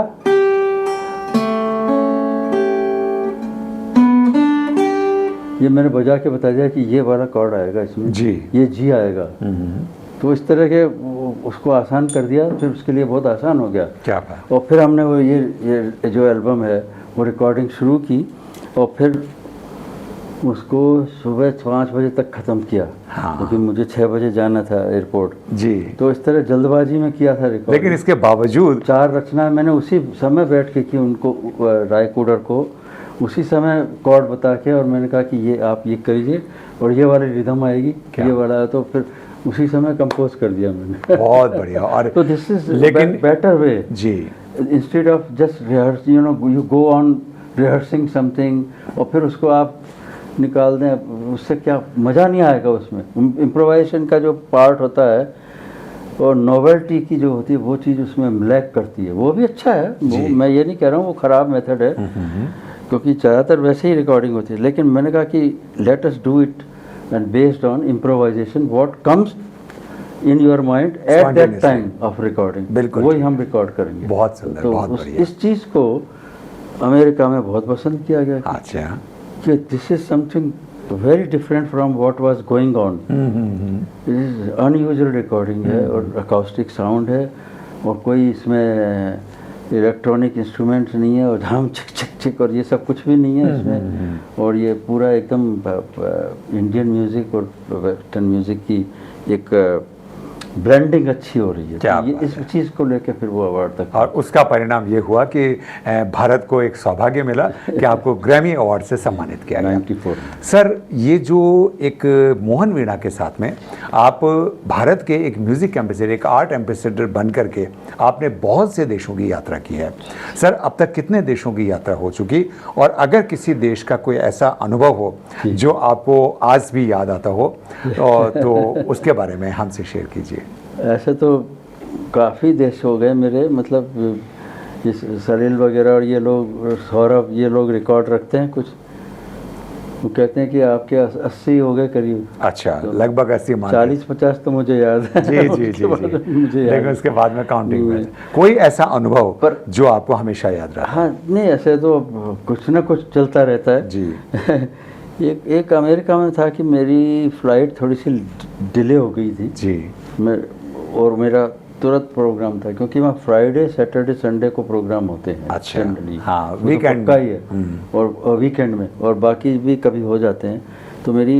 ये मैंने बजा के बता दिया कि ये वाला कॉर्ड आएगा इसमें, जी। ये जी आएगा। तो इस तरह के उसको आसान कर दिया, फिर उसके लिए बहुत आसान हो गया। क्या बात। और फिर हमने वो ये जो एल्बम है वो रिकॉर्डिंग शुरू की, और फिर उसको सुबह 5 बजे तक ख़त्म किया। हाँ। क्योंकि मुझे 6 बजे जाना था एयरपोर्ट। जी। तो इस तरह जल्दबाजी में किया था रिकॉर्ड। लेकिन इसके बावजूद 4 रचना मैंने उसी समय बैठ के की, उनको राय कुडर को उसी समय कॉर्ड बता के, और मैंने कहा कि ये आप ये करिए और ये वाली रिदम आएगी, ये वाला, तो फिर उसी समय कंपोज कर दिया मैंने। बहुत बढ़िया। और तो दिस इज लेकिन बेटर वे। जी। Instead of just rehearse, you go on rehearsing something और फिर उसको आप निकाल दें, उससे क्या मज़ा नहीं आएगा उसमें। इम्प्रोवाइजेशन का जो पार्ट होता है और नोवेल्टी की जो होती है वो चीज़ उसमें लैक करती है। वो भी अच्छा है, वो मैं ये नहीं कह रहा हूँ वो ख़राब मेथड है, क्योंकि ज़्यादातर वैसे ही रिकॉर्डिंग होती है। लेकिन मैंने कहा कि let us do it and based on improvisation, what comes in your mind at that time of recording, बिल्कुल वही हम रिकॉर्ड करेंगे। बहुत सुंदर, तो बहुत बढ़िया। इस चीज़ को अमेरिका में बहुत पसंद किया गया। अच्छा। कि this is something very different from what was going on. Is unusual recording है और अकाउस्टिक साउंड है, और कोई इसमें इलेक्ट्रॉनिक इंस्ट्रूमेंट्स नहीं है, और झाम छिक छिक छिक और ये सब कुछ भी नहीं है इसमें। और ये पूरा एकदम इंडियन म्यूज़िक और वेस्टर्न म्यूज़िक की एक ब्रांडिंग अच्छी हो रही है। क्या तो ये बात इस चीज़ को लेके फिर वो अवार्ड तक। और उसका परिणाम ये हुआ कि भारत को एक सौभाग्य मिला कि आपको ग्रैमी अवार्ड से सम्मानित किया गया। 94 सर, ये जो एक मोहन वीणा के साथ में आप भारत के एक म्यूजिक एम्बेसडर, एक आर्ट एम्बेसडर बन करके आपने बहुत से देशों की यात्रा की है। सर, अब तक कितने देशों की यात्रा हो चुकी, और अगर किसी देश का कोई ऐसा अनुभव हो जो आपको आज भी याद आता हो तो उसके बारे में हमसे शेयर कीजिए। ऐसे तो काफ़ी देश हो गए मेरे, मतलब इस सलील वगैरह और ये लोग, सौरभ, ये लोग रिकॉर्ड रखते हैं कुछ। वो कहते हैं कि आपके 80 हो गए करीब। अच्छा, लगभग 80 मान 40-50 तो मुझे याद है। जी जी जी मुझे लेकिन उसके बाद में काउंटिंग में कोई ऐसा अनुभव पर जो आपको हमेशा याद रहा? हाँ, नहीं ऐसे तो कुछ ना कुछ चलता रहता है जी। एक अमेरिका में था कि मेरी फ्लाइट थोड़ी सी डिले हो गई थी जी। और मेरा तुरंत प्रोग्राम था, क्योंकि वहाँ फ्राइडे सैटरडे संडे को प्रोग्राम होते हैं। अच्छा, जनरली हाँ, तो वीकेंड पक्का ही है, और वीकेंड में, और बाकी भी कभी हो जाते हैं। तो मेरी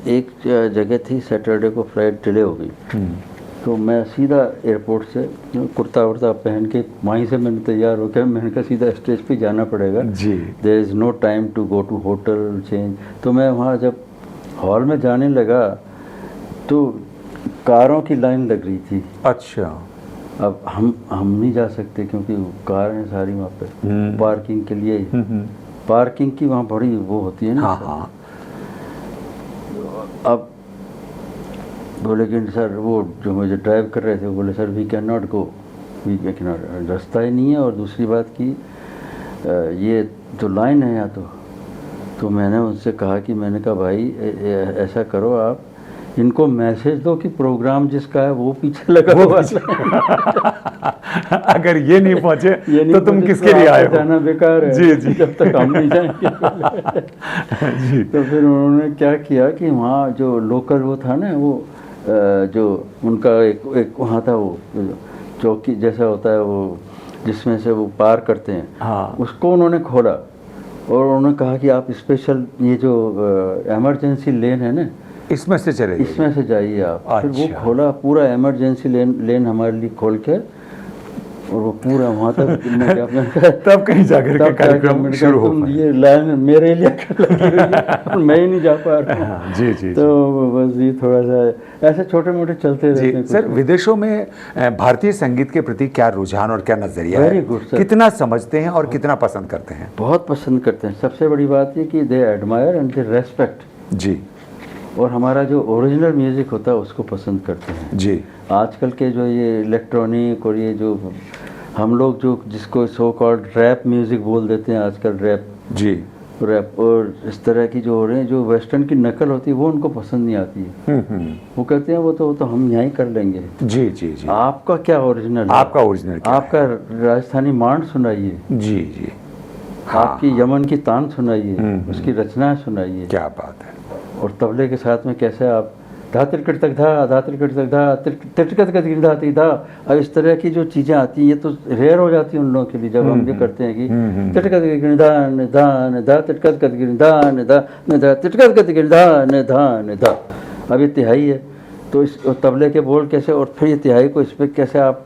एक जगह थी, सैटरडे को फ्लाइट डिले हो गई, तो मैं सीधा एयरपोर्ट से कुर्ता वुर्ता पहन के वहीं से मैंने तैयार होकर मैंने कहा सीधा स्टेज पे जाना पड़ेगा जी। There is no time to go to hotel change. तो मैं वहाँ जब हॉल में जाने लगा तो कारों की लाइन लग रही थी। अच्छा। अब हम नहीं जा सकते क्योंकि कार हैं सारी वहाँ पे पार्किंग के लिए। पार्किंग की वहाँ बड़ी वो होती है ना। हाँ हाँ। अब बोले कि सर, वो जो मुझे ड्राइव कर रहे थे बोले sir we can not go, we can not, रास्ता ही नहीं है। और दूसरी बात की ये जो लाइन है यहाँ तो मैंने उनसे कहा कि मैंने कहा भाई ऐसा करो, आप इनको मैसेज दो कि प्रोग्राम जिसका है वो पीछे लगा हुआ अगर ये नहीं पहुंचे तो तुम किसके लिए आए हो? जाना बेकार है। जी जी। जब तक हम नहीं जाएंगे। जी। तो फिर उन्होंने क्या किया कि वहाँ जो लोकल वो था ना, वो जो उनका एक वहाँ था, वो चौकी जैसा होता है वो जिसमें से वो पार करते हैं। हाँ। उसको उन्होंने खोला और उन्होंने कहा कि आप स्पेशल ये जो इमरजेंसी लेन है ना, इसमें से चले जाइए। इसमें से जाइए आप। अच्छा। फिर वो खोला पूरा इमरजेंसी लेन हमारे लिए खोल के, और वो पूरा वहाँ तक तब कहीं जाकर के कार्यक्रम शुरू हो पाए। ये लाइन मेरे लिए लगी हुई है, मैं ही नहीं जा पा रहा हूँ। जी जी। तो बस ये थोड़ा सा ऐसे छोटे मोटे चलते रहते हैं। सर, विदेशों में भारतीय संगीत के प्रति क्या रुझान और क्या नजरिया है? Very good, sir. कितना समझते हैं और कितना पसंद करते हैं? बहुत पसंद करते हैं। सबसे बड़ी बात ये कि they admire and they respect. जी। और हमारा जो ओरिजिनल म्यूज़िक होता है उसको पसंद करते हैं। जी। आजकल के जो ये इलेक्ट्रॉनिक और ये जो हम लोग जो जिसको सो कॉल्ड रैप म्यूज़िक बोल देते हैं आजकल, रैप जी, रैप और इस तरह की जो हो रहे हैं, जो वेस्टर्न की नकल होती है वो उनको पसंद नहीं आती है। वो कहते हैं वो तो हम यहाँ ही कर लेंगे। जी जी जी। आपका क्या ओरिजिनल है? आपका ओरिजिनल क्या आपका राजस्थानी मांड सुनाइए। जी जी। आपकी यमन की तान सुनाइए, उसकी रचना सुनाइए। क्या बात है। और तबले के साथ में कैसे आप धा तिरकट तक धा, धा तिरकट तक धा, तिरकट तक धा ती धा। अब इस तरह की जो चीज़ें आती हैं ये तो रेयर हो जाती हैं उन लोगों के लिए जब हम ये करते हैं कि तिरकट गिर धा न धा न धा, तिरकट कत गिर धा न धा न धा, तिरकट कत गिर धा न धा न धा। अब ये तिहाई है तो इस तबले के बोल कैसे, और फिर ये तिहाई को इस पर कैसे आप,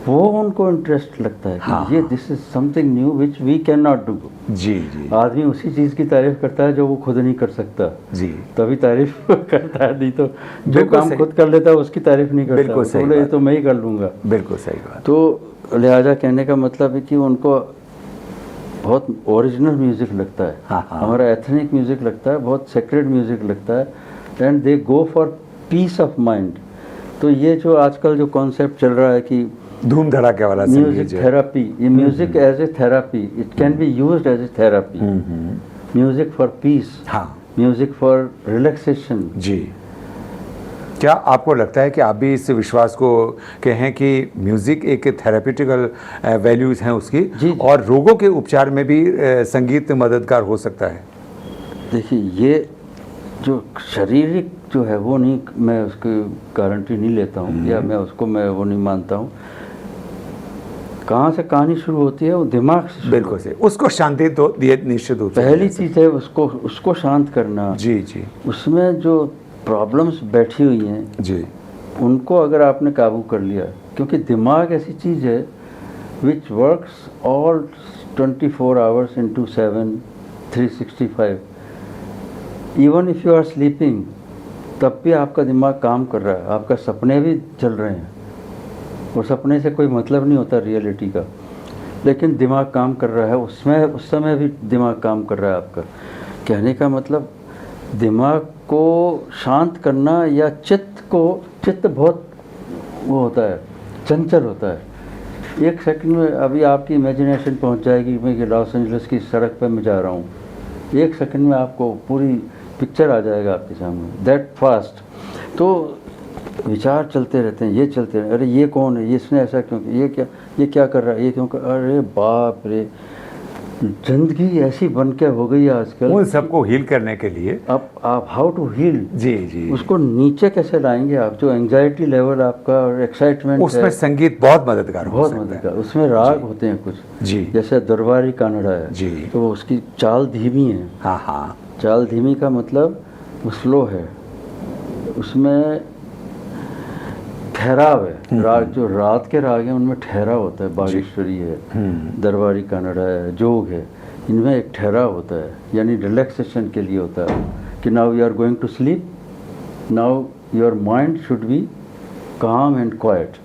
वो उनको इंटरेस्ट लगता है कि ये this is something new which we can not do. जी जी। आदमी उसी चीज़ की तारीफ करता है जो वो खुद नहीं कर सकता। जी। तभी तारीफ करता है, नहीं तो जो काम खुद कर लेता है उसकी तारीफ नहीं करता। बिल्कुल सही। बोले ये तो मैं ही कर लूँगा। बिल्कुल सही बात। तो लिहाजा कहने का मतलब है कि उनको बहुत ओरिजिनल म्यूज़िक लगता है। हाँ हाँ। हमारा एथनिक म्यूज़िक लगता है, बहुत सेक्रेड म्यूज़िक लगता है, and they go for piece of mind. तो ये जो आजकल जो कॉन्सेप्ट चल रहा है कि धूम धड़ाके वाला म्यूजिक थेरापी, ये music as a therapy, it can be used as a therapy. Music for peace, हाँ, म्यूजिक फॉर रिलैक्सेशन। जी। क्या आपको लगता है कि आप भी इस विश्वास को कहें कि म्यूजिक एक थेरापिटिकल वैल्यूज हैं उसकी, जी। और रोगों के उपचार में भी संगीत मददगार हो सकता है? देखिए, ये जो शारीरिक जो है वो नहीं, मैं उसकी गारंटी नहीं लेता हूँ, या मैं उसको वो नहीं मानता हूँ। कहाँ से कहानी शुरू होती है? वो दिमाग से। बिल्कुल से उसको शांति तो दिए निश्चित रूप से। पहली चीज़ है उसको शांत करना। जी जी। उसमें जो प्रॉब्लम्स बैठी हुई हैं जी, उनको अगर आपने काबू कर लिया, क्योंकि दिमाग ऐसी चीज़ है which works all 24 hours into 7 365। Even if you are sleeping तब भी आपका दिमाग काम कर रहा है, आपका सपने भी चल रहे हैं, और सपने से कोई मतलब नहीं होता रियलिटी का, लेकिन दिमाग काम कर रहा है उसमें, उस समय भी दिमाग काम कर रहा है आपका। कहने का मतलब दिमाग को शांत करना या चित्त बहुत वो होता है, चंचल होता है। एक सेकंड में अभी आपकी इमेजिनेशन पहुंच जाएगी, मैं कि लॉस एंजलिस की सड़क पर मैं जा रहा हूँ, एक सेकंड में आपको पूरी पिक्चर आ जाएगा आपके सामने, दैट फास्ट। तो विचार चलते रहते हैं, ये चलते रहते हैं, अरे ये कौन है, ये इसने ऐसा क्यों, ये क्या कर रहा है, ये क्यों कर, अरे बाप रे, जिंदगी ऐसी बन के हो गई है आजकल। उन सबको हील करने के लिए अब आप हाउ टू हील, जी जी, उसको नीचे कैसे लाएंगे आप, जो एंजाइटी लेवल आपका और एक्साइटमेंट उसमें संगीत बहुत मददगार हो बहुत सकता है। मददगार। उसमें राग होते हैं कुछ जी जैसे दरबारी कानड़ा है जी, तो उसकी चाल धीमी है। हाँ हाँ, चाल धीमी का मतलब वो स्लो है, उसमें ठहराव है। राग जो रात के राग हैं उनमें ठहराव होता है, बागेश्वरी है, दरबारी कानड़ा है, जोग है, इनमें एक ठहराव होता है, यानी रिलैक्सेशन के लिए होता है कि now you are going to sleep, now your mind should be calm and quiet.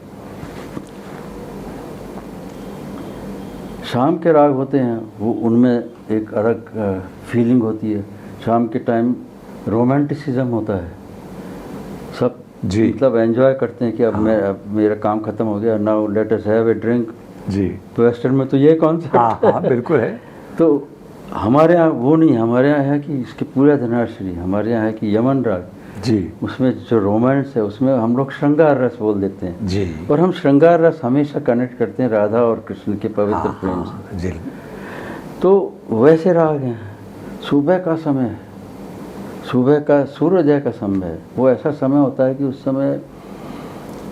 शाम के राग होते हैं वो, उनमें एक अलग फीलिंग होती है। शाम के टाइम रोमांटिसिज्म होता है, सब जी मतलब एंजॉय करते हैं कि अब अब मेरा काम खत्म हो गया, now let us have a drink जी। तो वेस्टर्न में तो ये कॉन्सेप्ट हाँ हाँ बिल्कुल है। तो हमारे यहाँ वो नहीं, हमारे यहाँ है कि इसके पूरा धनाश्री, हमारे यहाँ है कि यमन राग जी, उसमें जो रोमांस है उसमें हम लोग श्रृंगार रस बोल देते हैं जी, और हम श्रृंगार रस हमेशा कनेक्ट करते हैं राधा और कृष्ण के पवित्र हाँ, प्रेम हाँ, से। जी, तो वैसे राग हैं। सुबह का समय है, सुबह का सूर्योदय का समय है, वो ऐसा समय होता है कि उस समय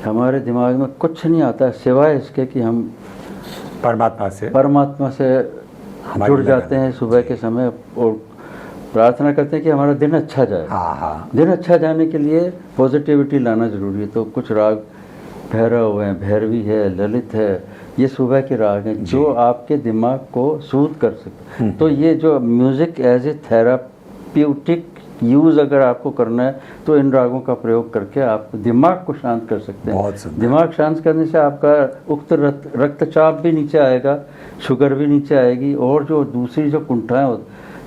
हमारे दिमाग में कुछ नहीं आता है सिवाय इसके कि हम परमात्मा से जुड़ जाते हैं सुबह के समय और प्रार्थना करते हैं कि हमारा दिन अच्छा जाए। हाँ हाँ, दिन अच्छा जाने के लिए पॉजिटिविटी लाना ज़रूरी है। तो कुछ राग भैरव हैं, भैरवी है, ललित है, ये सुबह के राग हैं जो आपके दिमाग को सूद कर सकते। तो ये जो music as a therapeutic use अगर आपको करना है तो इन रागों का प्रयोग करके आप दिमाग को शांत कर सकते हैं। बहुत सुंदर। दिमाग शांत करने से आपका उक्त रक्तचाप भी नीचे आएगा, शुगर भी नीचे आएगी, और जो दूसरी जो कुंठाएँ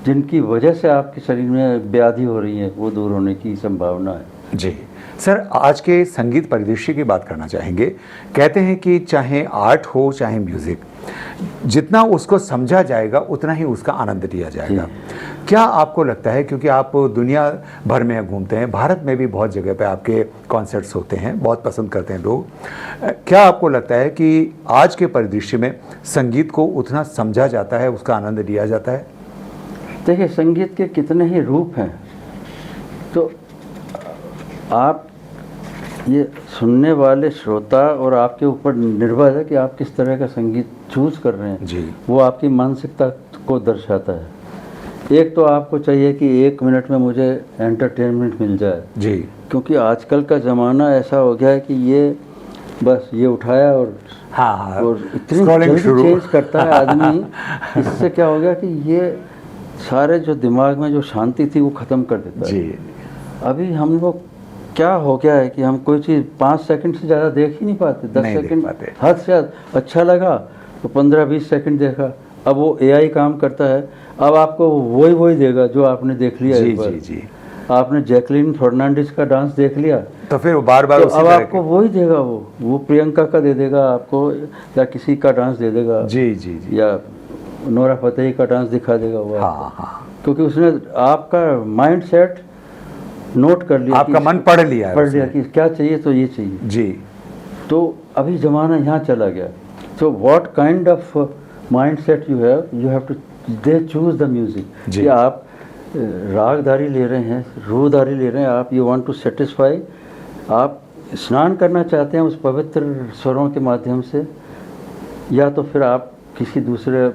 जिनकी वजह से आपके शरीर में व्याधि हो रही है वो दूर होने की संभावना है। जी सर, आज के संगीत परिदृश्य की बात करना चाहेंगे। कहते हैं कि चाहे आर्ट हो चाहे म्यूज़िक, जितना उसको समझा जाएगा उतना ही उसका आनंद लिया जाएगा। क्या आपको लगता है, क्योंकि आप दुनिया भर में घूमते हैं, भारत में भी बहुत जगह पे आपके कॉन्सर्ट्स होते हैं, बहुत पसंद करते हैं लोग, क्या आपको लगता है कि आज के परिदृश्य में संगीत को उतना समझा जाता है, उसका आनंद लिया जाता है? देखिए, संगीत के कितने ही रूप हैं, तो आप ये सुनने वाले श्रोता और आपके ऊपर निर्भर है कि आप किस तरह का संगीत चूज़ कर रहे हैं जी। वो आपकी मानसिकता को दर्शाता है। एक तो आपको चाहिए कि 1 मिनट में मुझे एंटरटेनमेंट मिल जाए जी, क्योंकि आजकल का ज़माना ऐसा हो गया है कि ये बस ये उठाया और हाँ, और इतनी जल्दी चेंज करता है आदमी। इससे क्या हो गया कि ये सारे जो दिमाग में जो शांति थी वो ख़त्म कर देता है जी। अभी हम लोग क्या हो गया है कि हम कोई चीज़ 5 सेकंड से ज़्यादा देख ही नहीं पाते। 10 सेकंड हद से ज़्यादा अच्छा लगा तो 15-20 सेकंड देखा। अब वो AI काम करता है, अब आपको वही देगा जो आपने देख लिया जी, जी जी। आपने जैकलीन फर्नांडिस का डांस देख लिया तो फिर वो बार-बार तो अब आपको वही देगा, वो प्रियंका का दे देगा आपको, या किसी का डांस दे देगा जी जी जी, या नोरा फतेही का डांस दिखा देगा वो। हाँ हाँ, क्योंकि उसने आपका माइंड सेट नोट कर लिया, आपका मन पढ़ लिया कि क्या चाहिए तो ये चाहिए जी। तो अभी ज़माना यहाँ चला गया। So what kind of mind set you have to the choose the music. कि आप रागधारी ले रहे हैं, रूहधारी ले रहे हैं, आप यू वांट टू सेटिस्फाई, आप स्नान करना चाहते हैं उस पवित्र स्वरों के माध्यम से, या तो फिर आप किसी दूसरे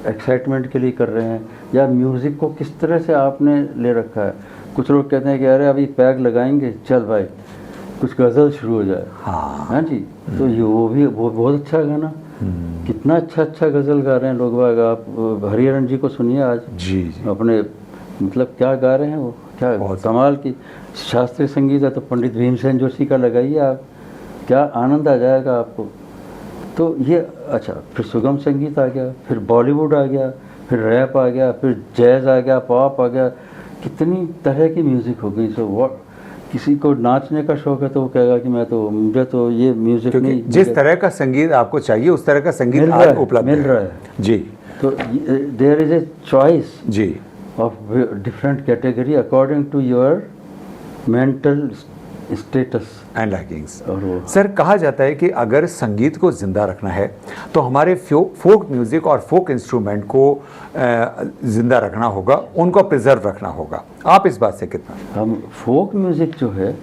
एक्साइटमेंट के लिए कर रहे हैं, या म्यूज़िक को किस तरह से आपने ले रखा है। कुछ लोग कहते हैं कि अरे अभी पैग लगाएंगे, चल भाई कुछ गज़ल शुरू हो जाए। हाँ। हाँ जी, तो ये वो बहुत अच्छा गाना, कितना अच्छा गज़ल गा रहे हैं लोग बाग। आप हरिहरन जी को सुनिए आज, जी जी, अपने मतलब क्या गा रहे हैं वो, क्या बहुत कमाल की शास्त्रीय संगीत है। तो पंडित भीमसेन जोशी का लगाइए आप, क्या आनंद आ जाएगा आपको। तो ये अच्छा, फिर सुगम संगीत आ गया, फिर बॉलीवुड आ गया, फिर रैप आ गया, फिर जैज़ आ गया, पॉप आ गया, कितनी तरह की म्यूज़िक हो गई। सो वो किसी को नाचने का शौक है तो वो कहेगा कि मुझे तो ये म्यूज़िक क्योंकि नहीं, जिस तरह का संगीत आपको चाहिए उस तरह का संगीत मिल आज रहा है, उपलब्ध मिल रहा है। जी तो देयर इज़ ए चॉइस जी, of different category according to your mental status and likings. और वो सर, कहा जाता है कि अगर संगीत को जिंदा रखना है तो हमारे फोक म्यूजिक और फोक इंस्ट्रूमेंट को जिंदा रखना होगा, उनको प्रिजर्व रखना होगा। आप इस बात से कितना? हम फोक म्यूज़िक जो है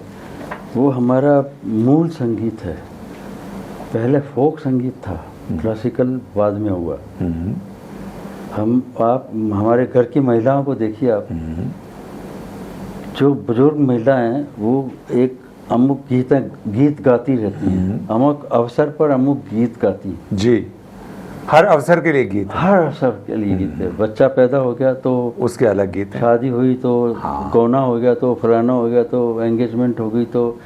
वो हमारा मूल संगीत है। पहले फोक संगीत था, क्लासिकल बाद में हुआ। आप हमारे घर की महिलाओं को देखिए आप, जो बुजुर्ग महिलाएं हैं वो एक अमुक गीत गाती रहती हैं, अमुक अवसर पर अमुक गीत गाती जी, हर अवसर के लिए गीत, हर अवसर के लिए गीत है। बच्चा पैदा हो गया तो उसके अलग गीत हैं। शादी हुई तो गौना हो गया, तो फलाना हो गया, तो एंगेजमेंट हो गई, तो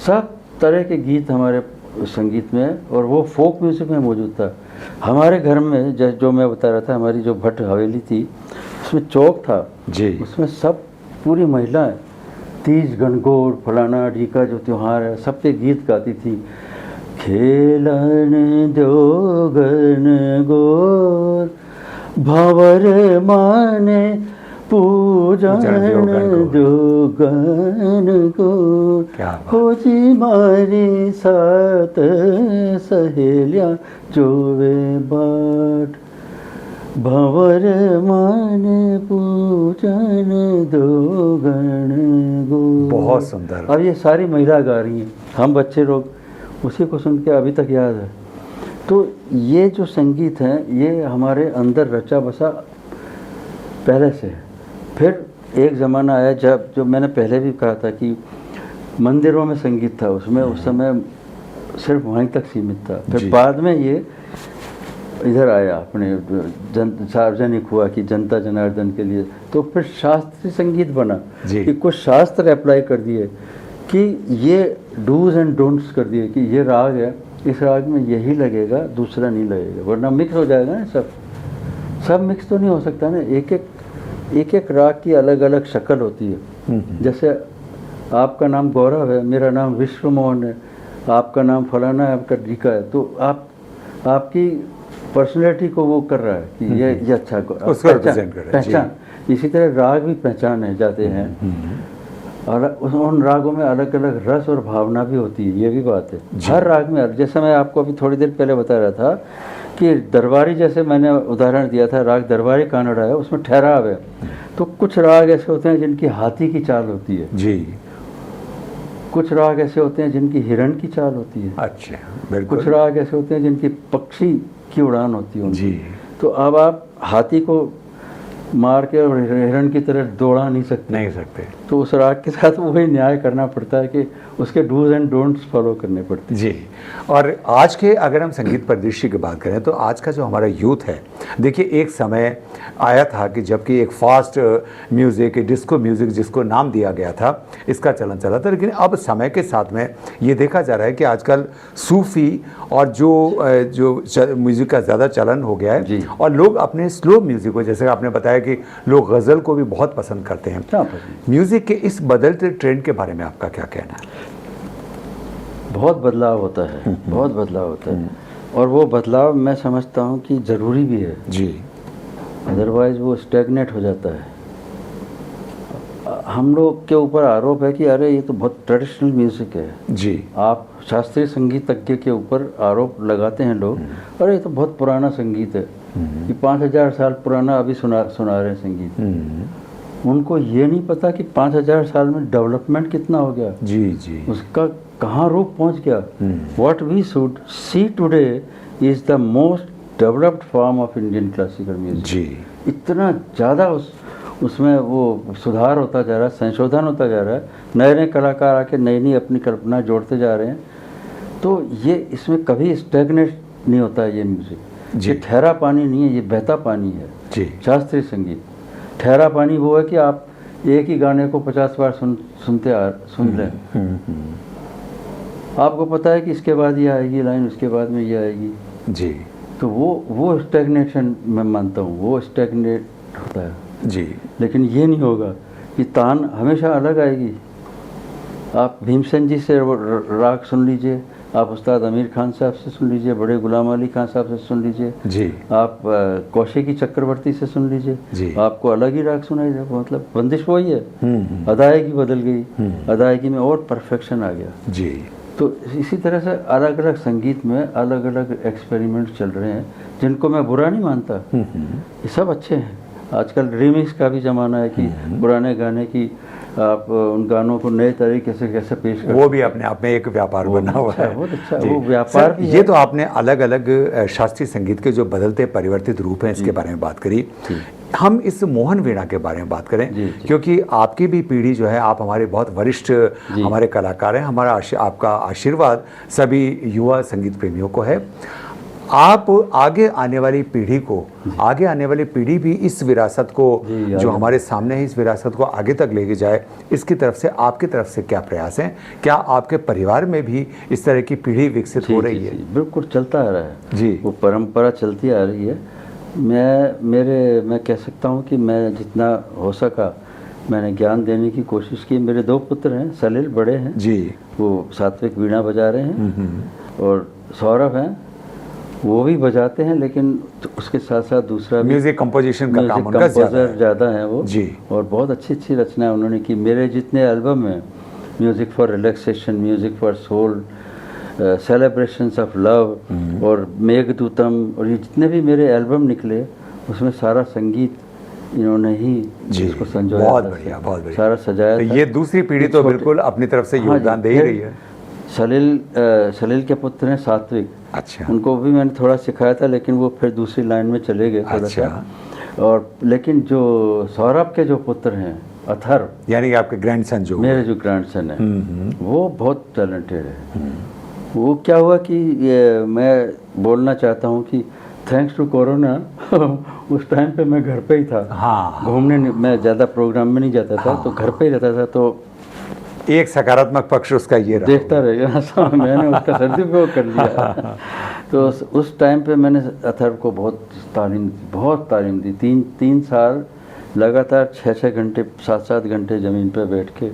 सब तरह के गीत हमारे संगीत में है। और वो फोक म्यूज़िक में मौजूद था। हमारे घर में जो मैं बता रहा था, हमारी जो भट्ट हवेली थी उसमें चौक था जी, उसमें सब पूरी महिलाएं तीज गणगौर फलाना ढीका जो त्यौहार है सब पे गीत गाती थी। खेलन दो गणगौर भंवर माने पूजन दो गणगौर, क्या बात। हो जी मारी सात सहेलियां जोवे बाट, भंवर माने पूजन दो गणगौर। बहुत सुंदर। अब ये सारी महिला गा रही हैं, हम बच्चे लोग उसी को सुन के अभी तक याद है। तो ये जो संगीत है ये हमारे अंदर रचा बसा पहले से है। फिर एक ज़माना आया जब, जो मैंने पहले भी कहा था कि मंदिरों में संगीत था, उसमें उस समय सिर्फ वहीं तक सीमित था। फिर बाद में ये इधर आया, अपने सार्वजनिक हुआ कि जनता जनार्दन के लिए। तो फिर शास्त्रीय संगीत बना कि कुछ शास्त्र अप्लाई कर दिए कि ये डूज एंड डोंट्स कर दिए कि ये राग है, इस राग में यही लगेगा, दूसरा नहीं लगेगा, वरना मिक्स हो जाएगा ना। सब मिक्स तो नहीं हो सकता ना। एक एक राग की अलग अलग शक्ल होती है। जैसे आपका नाम गौरव है, मेरा नाम विश्व मोहन है, आपका नाम फलाना है, आपका ढीका है, तो आपकी पर्सनैलिटी को वो कर रहा है कि ये अच्छा पहचान। इसी तरह राग भी पहचाने जाते हैं और उन रागों में अलग अलग रस और भावना भी होती है, ये भी बात है। हर राग में, जैसे मैं आपको अभी थोड़ी देर पहले बता रहा था कि दरबारी, जैसे मैंने उदाहरण दिया था, राग दरबारी कानड़ा है, उसमें ठहराव है। तो कुछ राग ऐसे होते हैं जिनकी हाथी की चाल होती है जी, कुछ राग ऐसे होते हैं जिनकी हिरण की चाल होती है, अच्छा बिल्कुल, कुछ राग ऐसे होते हैं जिनकी पक्षी की उड़ान होती है जी। तो अब आप हाथी को मार के और हिरण की तरह दौड़ा नहीं सकते, तो उस राग के साथ वही न्याय करना पड़ता है कि उसके डूज एंड डोंट्स फॉलो करने पड़ते हैं जी। और आज के अगर हम संगीत परिदृश्य की बात करें तो आज का जो हमारा यूथ है, देखिए एक समय आया था कि जबकि एक फास्ट म्यूज़िक, डिस्को म्यूज़िक जिसको नाम दिया गया था, इसका चलन चला था, लेकिन अब समय के साथ में ये देखा जा रहा है कि आजकल सूफ़ी और जो म्यूज़िक का ज़्यादा चलन हो गया है और लोग अपने स्लो म्यूज़िक को, जैसे आपने बताया कि लोग गज़ल को भी बहुत पसंद करते हैं। म्यूज़िक के इस बदलते ट्रेंड के बारे में आपका क्या कहना है? बहुत बदलाव होता है, बहुत बदलाव होता है, और वो बदलाव मैं समझता हूँ कि ज़रूरी भी है जी, अदरवाइज़ वो स्टैग्नेट हो जाता है। हम लोग के ऊपर आरोप है कि अरे ये तो बहुत ट्रेडिशनल म्यूज़िक है जी, आप शास्त्रीय संगीतज्ञ के ऊपर आरोप लगाते हैं लोग, अरे ये तो बहुत पुराना संगीत है, कि 5000 साल पुराना अभी सुना रहे हैं संगीत। उनको ये नहीं पता कि 5000 साल में डेवलपमेंट कितना हो गया जी जी, उसका कहाँ रूप पहुँच गया। What we should see today is the most developed form of Indian classical music जी। इतना ज़्यादा उसमें वो सुधार होता जा रहा है, संशोधन होता जा रहा है, नए नए कलाकार आके नई नई अपनी कल्पना जोड़ते जा रहे हैं। तो ये इसमें कभी स्टैग्नेट नहीं होता है ये म्यूज़िक। ये ठहरा पानी नहीं है, ये बहता पानी है जी। शास्त्रीय संगीत ठहरा पानी वो है कि आप एक ही गाने को 50 बार सुन लें। आपको पता है कि इसके बाद ये आएगी लाइन, उसके बाद में ये आएगी जी। तो वो स्टैग्नेशन मैं मानता हूँ, वो स्टैग्नेट होता है जी। लेकिन ये नहीं होगा कि तान हमेशा अलग आएगी। आप भीमसेन जी से राग सुन लीजिए, आप उस्ताद आमिर खान साहब से सुन लीजिए, बड़े गुलाम अली खान साहब से सुन लीजिए जी। आप कौशिकी चक्रवर्ती से सुन लीजिए जी। आपको अलग ही राग सुनाई देगा। मतलब बंदिश वही है, अदायगी बदल गई, अदायगी में और परफेक्शन आ गया जी। तो इसी तरह से अलग अलग संगीत में अलग अलग एक्सपेरिमेंट चल रहे हैं जिनको मैं बुरा नहीं मानता, ये सब अच्छे हैं। आजकल रिमिक्स का भी ज़माना है कि पुराने गाने की आप उन गानों को नए तरीके से कैसे पेश कर, वो भी अपने आप में एक व्यापार बना हुआ है। बहुत अच्छा जी। वो व्यापार भी ये है। तो आपने अलग अलग शास्त्रीय संगीत के जो बदलते परिवर्तित रूप हैं इसके बारे में बात करी। हम इस मोहन वीणा के बारे में बात करें जी। क्योंकि आपकी भी पीढ़ी जो है, आप हमारे बहुत वरिष्ठ हमारे कलाकार हैं, हमारा आपका आशीर्वाद सभी युवा संगीत प्रेमियों को है। आप आगे आने वाली पीढ़ी को, आगे आने वाली पीढ़ी भी इस विरासत को जो हमारे सामने है, इस विरासत को आगे तक लेके जाए, इसकी तरफ से आपकी तरफ से क्या प्रयास हैं? क्या आपके परिवार में भी इस तरह की पीढ़ी विकसित हो रही है? बिल्कुल चलता आ रहा है जी। वो परंपरा चलती आ रही है। मैं कह सकता हूँ कि मैं जितना हो सका मैंने ज्ञान देने की कोशिश की। मेरे 2 पुत्र हैं, सलील बड़े हैं जी, वो सात्विक वीणा बजा रहे हैं, और सौरभ हैं वो भी बजाते हैं, लेकिन उसके साथ साथ दूसरा म्यूजिक कंपोजिशन का काम उनका कंपोजर ज़्यादा है वो जी। और बहुत अच्छी अच्छी रचनाएं उन्होंने की। मेरे जितने एल्बम हैं, music for relaxation, music for soul, celebrations of love और मेघदूतम, और ये जितने भी मेरे एल्बम निकले उसमें सारा संगीत इन्होंने ही इसको संजोया। बहुत बढ़िया, बहुत बढ़िया। सारा सजाया तो था। ये दूसरी पीढ़ी तो बिल्कुल अपनी तरफ से योगदान दे ही रही है। सलील के पुत्र हैं सात्विक, अच्छा। उनको भी मैंने थोड़ा सिखाया था, लेकिन वो फिर दूसरी लाइन में चले गए थोड़ा सा। और लेकिन जो सौरभ के जो पुत्र हैं अथर्व, यानी कि आपके ग्रैंडसन जो मेरे जो ग्रैंडसन है वो बहुत टैलेंटेड है। वो क्या हुआ कि मैं बोलना चाहता हूँ कि थैंक्स टू कोरोना उस टाइम पे मैं घर पे ही था। हाँ। घूमने मैं ज़्यादा प्रोग्राम में नहीं जाता था। तो घर पे ही रहता था। तो एक सकारात्मक पक्ष उसका ये रहा। देखता रह गया मैंने उसका सदुपयोग कर लिया। तो उस टाइम पे मैंने अथर्व को बहुत तालीम दी। 3 साल लगातार 6 घंटे 7 घंटे ज़मीन पे बैठ के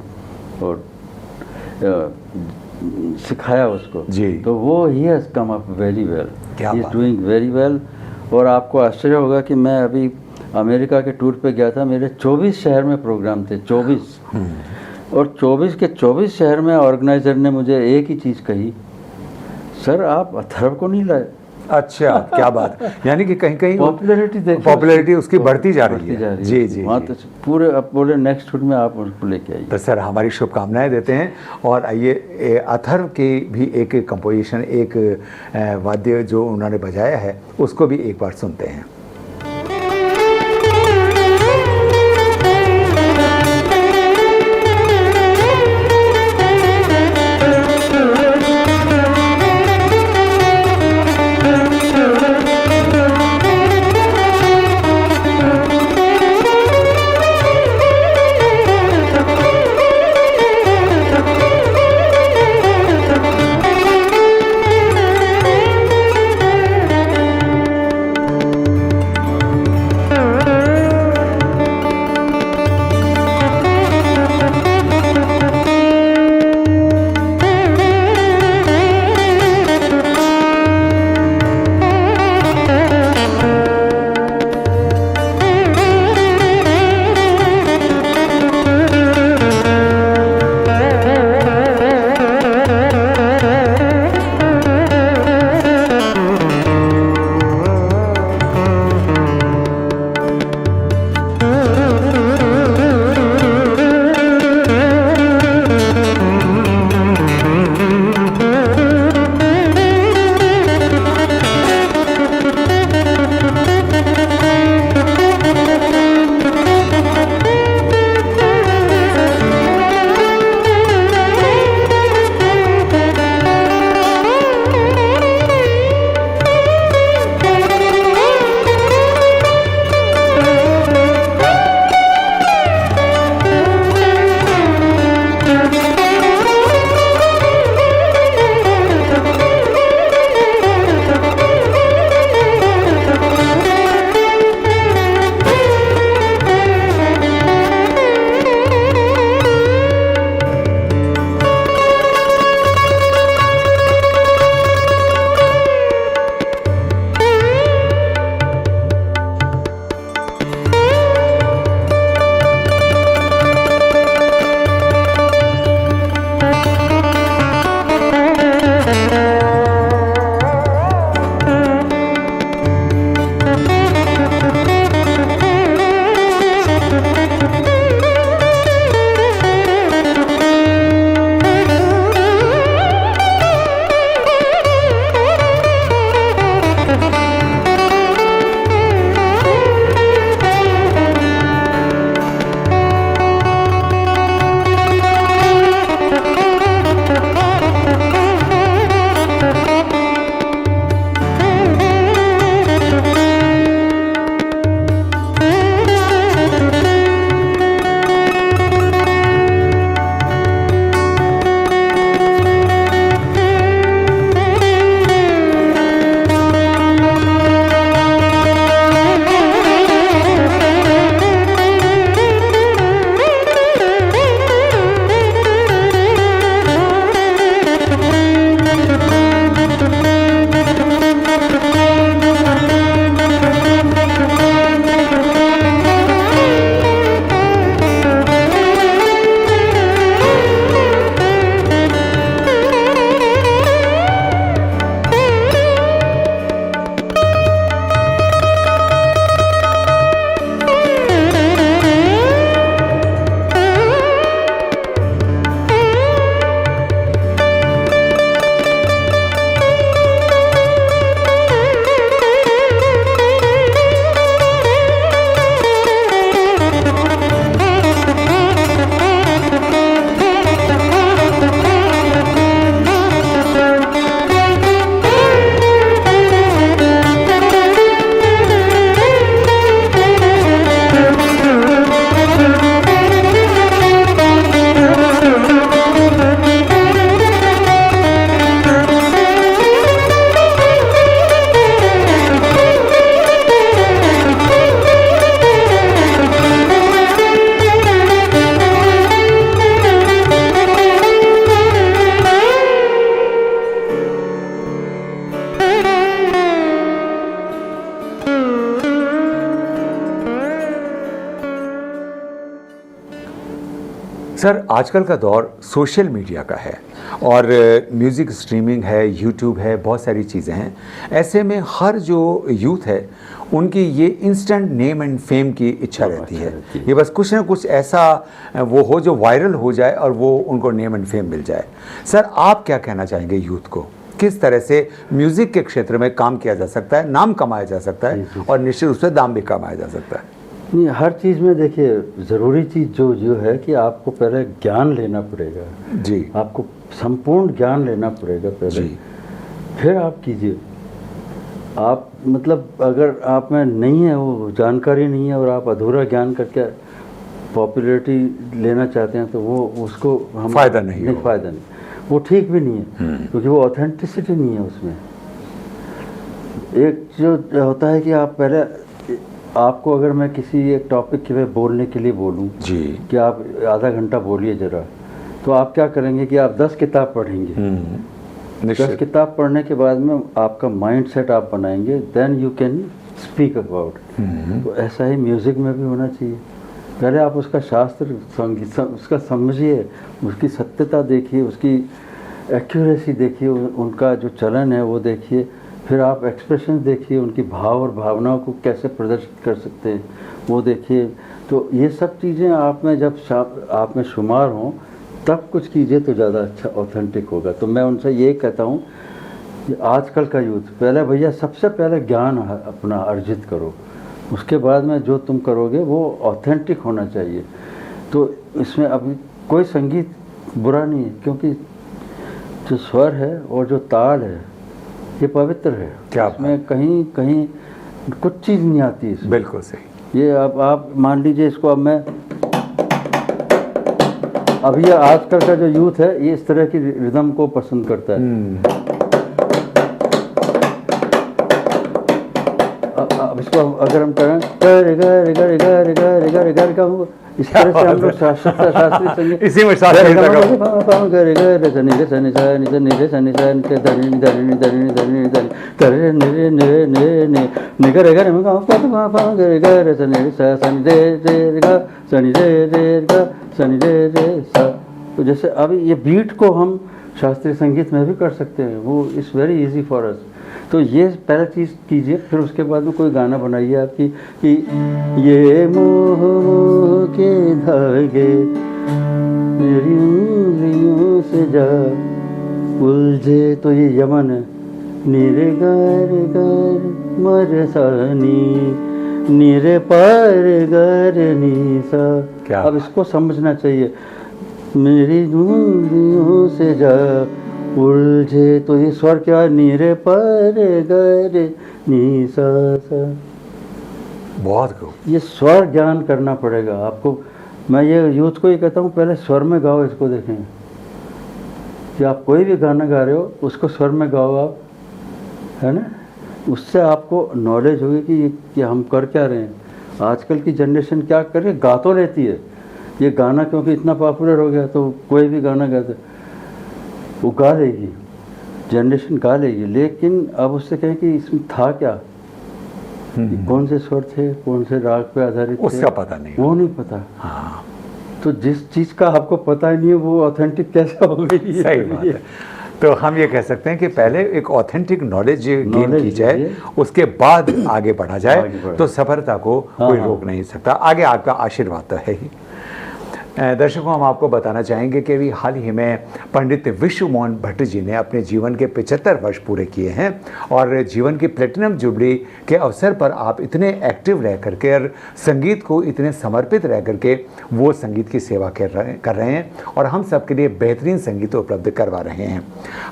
और सिखाया उसको जी। तो वो he has come up very well, he is doing very well. और आपको आश्चर्य होगा कि मैं अभी अमेरिका के टूर पे गया था, मेरे 24 शहर में प्रोग्राम थे, 24। और 24 के 24 शहर में ऑर्गेनाइजर ने मुझे एक ही चीज़ कही, सर आप अथर्व को नहीं लाए। अच्छा, क्या बात। यानी कि कहीं कहीं पॉपुलैरिटी उसकी बढ़ती जा रही है। जी जी। वहाँ तो पूरे अब बोले नेक्स्ट टूर में आप उसको लेके आइए। तो सर हमारी शुभकामनाएं देते हैं। और आइए अथर्व की भी एक कंपोजिशन, एक वाद्य जो उन्होंने बजाया है उसको भी एक बार सुनते हैं। सर, आजकल का दौर सोशल मीडिया का है और म्यूज़िक स्ट्रीमिंग है, यूट्यूब है, बहुत सारी चीज़ें हैं। ऐसे में हर जो यूथ है उनकी ये इंस्टेंट नेम एंड फेम की इच्छा रहती है। ये बस कुछ ना कुछ ऐसा वो हो जो वायरल हो जाए और वो उनको नेम एंड फेम मिल जाए। सर, आप क्या कहना चाहेंगे यूथ को, किस तरह से म्यूज़िक के क्षेत्र में काम किया जा सकता है, नाम कमाया जा सकता है और निश्चित रूप से दाम भी कमाया जा सकता है? नहीं, हर चीज़ में देखिए ज़रूरी चीज़ जो है कि आपको पहले ज्ञान लेना पड़ेगा जी, आपको संपूर्ण ज्ञान लेना पड़ेगा पहले जी। फिर आप कीजिए। आप मतलब अगर आप में नहीं है वो जानकारी नहीं है और आप अधूरा ज्ञान करके पॉपुलैरिटी लेना चाहते हैं तो वो उसको हम फ़ायदा नहीं होगा। फ़ायदा नहीं, वो ठीक भी नहीं है क्योंकि वो ऑथेंटिसिटी नहीं है उसमें। एक जो होता है कि आप पहले आपको अगर मैं किसी एक टॉपिक के पे बोलने के लिए बोलूं जी कि आप आधा घंटा बोलिए ज़रा, तो आप क्या करेंगे कि आप 10 किताब पढ़ेंगे। 10 निश्चित। किताब पढ़ने के बाद में आपका माइंड सेट आप बनाएंगे, then you can speak about. तो ऐसा ही म्यूज़िक में भी होना चाहिए। पहले आप उसका शास्त्र संगीत उसका समझिए, उसकी सत्यता देखिए, उसकी एक्यूरेसी देखिए, उनका जो चलन है वो देखिए, फिर आप एक्सप्रेशन देखिए, उनकी भाव और भावनाओं को कैसे प्रदर्शित कर सकते हैं वो देखिए। तो ये सब चीज़ें आप में जब आप में शुमार हों तब कुछ कीजिए तो ज़्यादा अच्छा ऑथेंटिक होगा। तो मैं उनसे ये कहता हूँ कि आजकल का यूथ पहले भैया सबसे पहले ज्ञान अपना अर्जित करो, उसके बाद में जो तुम करोगे वो ऑथेंटिक होना चाहिए। तो इसमें अभी कोई संगीत बुरा नहीं है क्योंकि जो स्वर है और जो ताल है ये पवित्र है। क्या इसमें कहीं कहीं कुछ चीज़ नहीं आती इसमें। बिल्कुल सही। ये आप मान लीजिए इसको, अब मैं अभी ये आजकल का जो यूथ है ये इस तरह की रिदम को पसंद करता है। अब इसको अगर हम करें इस तरह से हम लोग शास्त्रीय संगीत इसी में शास्त्रीय तो जैसे अभी ये बीट को हम शास्त्रीय संगीत में भी कर सकते हैं, वो is very easy for us. तो ये पहला चीज़ कीजिए, फिर उसके बाद में कोई गाना बनाइए आपकी कि ये मोह मोह के धागे मेरी उंगलियों से जा उलझे, तो ये यमन है। निरे गर गर मरसानी निरे पर गर नीसा। अब इसको समझना चाहिए, मेरी उंगलियों से जा उलझे, तो ये स्वर क्या है, नीरे पर गरे नी सा सा। बहुत खूब। ये स्वर ज्ञान करना पड़ेगा आपको। मैं ये यूथ को ये कहता हूँ पहले स्वर में गाओ। इसको देखें कि आप कोई भी गाना गा रहे हो उसको स्वर में गाओ आप, है ना। उससे आपको नॉलेज होगी कि हम कर क्या रहे हैं। आजकल की जनरेशन क्या कर रही है, गा तो लेती है। ये गाना क्योंकि इतना पॉपुलर हो गया तो कोई भी गाना गाते वो गा लेगी, जनरेशन गा लेगी, लेकिन अब उससे कहें कि इसमें था क्या, कि कौन से स्वर थे, कौन से राग पे आधारित थे, उसका पता नहीं, वो नहीं पता। हाँ। तो जिस चीज़ का आपको पता ही नहीं है वो ऑथेंटिक कैसे होगी। सही बात है। तो हम ये कह सकते हैं कि पहले एक ऑथेंटिक नॉलेज गेन की जाए, उसके बाद आगे बढ़ा जाए, तो सफलता को कोई रोक नहीं सकता। आगे आपका आशीर्वाद तो है ही। दर्शकों, हम आपको बताना चाहेंगे कि अभी हाल ही में पंडित विश्व मोहन भट्ट जी ने अपने जीवन के 75 वर्ष पूरे किए हैं और जीवन की प्लेटिनम जुबली के अवसर पर आप इतने एक्टिव रह करके और संगीत को इतने समर्पित रह करके वो संगीत की सेवा कर रहे हैं और हम सबके लिए बेहतरीन संगीत उपलब्ध करवा रहे हैं।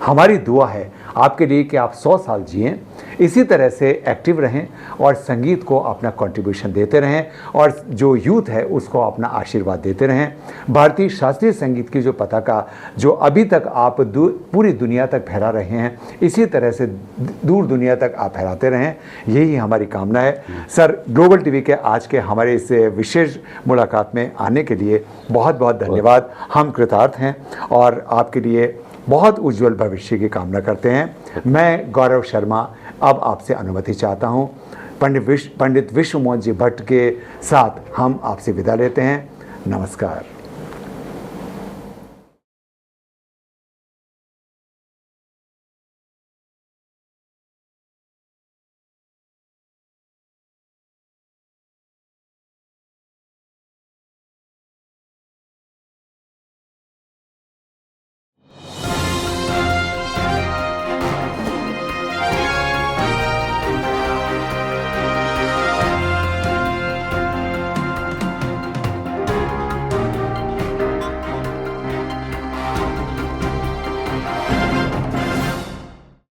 हमारी दुआ है आपके लिए कि आप 100 साल जिएं, इसी तरह से एक्टिव रहें और संगीत को अपना कंट्रीब्यूशन देते रहें और जो यूथ है उसको अपना आशीर्वाद देते रहें। भारतीय शास्त्रीय संगीत की जो पताका जो अभी तक आप पूरी दुनिया तक फहरा रहे हैं, इसी तरह से दूर दुनिया तक आप फहराते रहें, यही हमारी कामना है। सर, ग्लोबल टीवी के आज के हमारे इस विशेष मुलाकात में आने के लिए बहुत बहुत धन्यवाद। हम कृतार्थ हैं और आपके लिए बहुत उज्जवल भविष्य की कामना करते हैं। मैं गौरव शर्मा अब आपसे अनुमति चाहता हूं। पंडित विश्व मोहन जी भट्ट के साथ हम आपसे विदा लेते हैं। नमस्कार।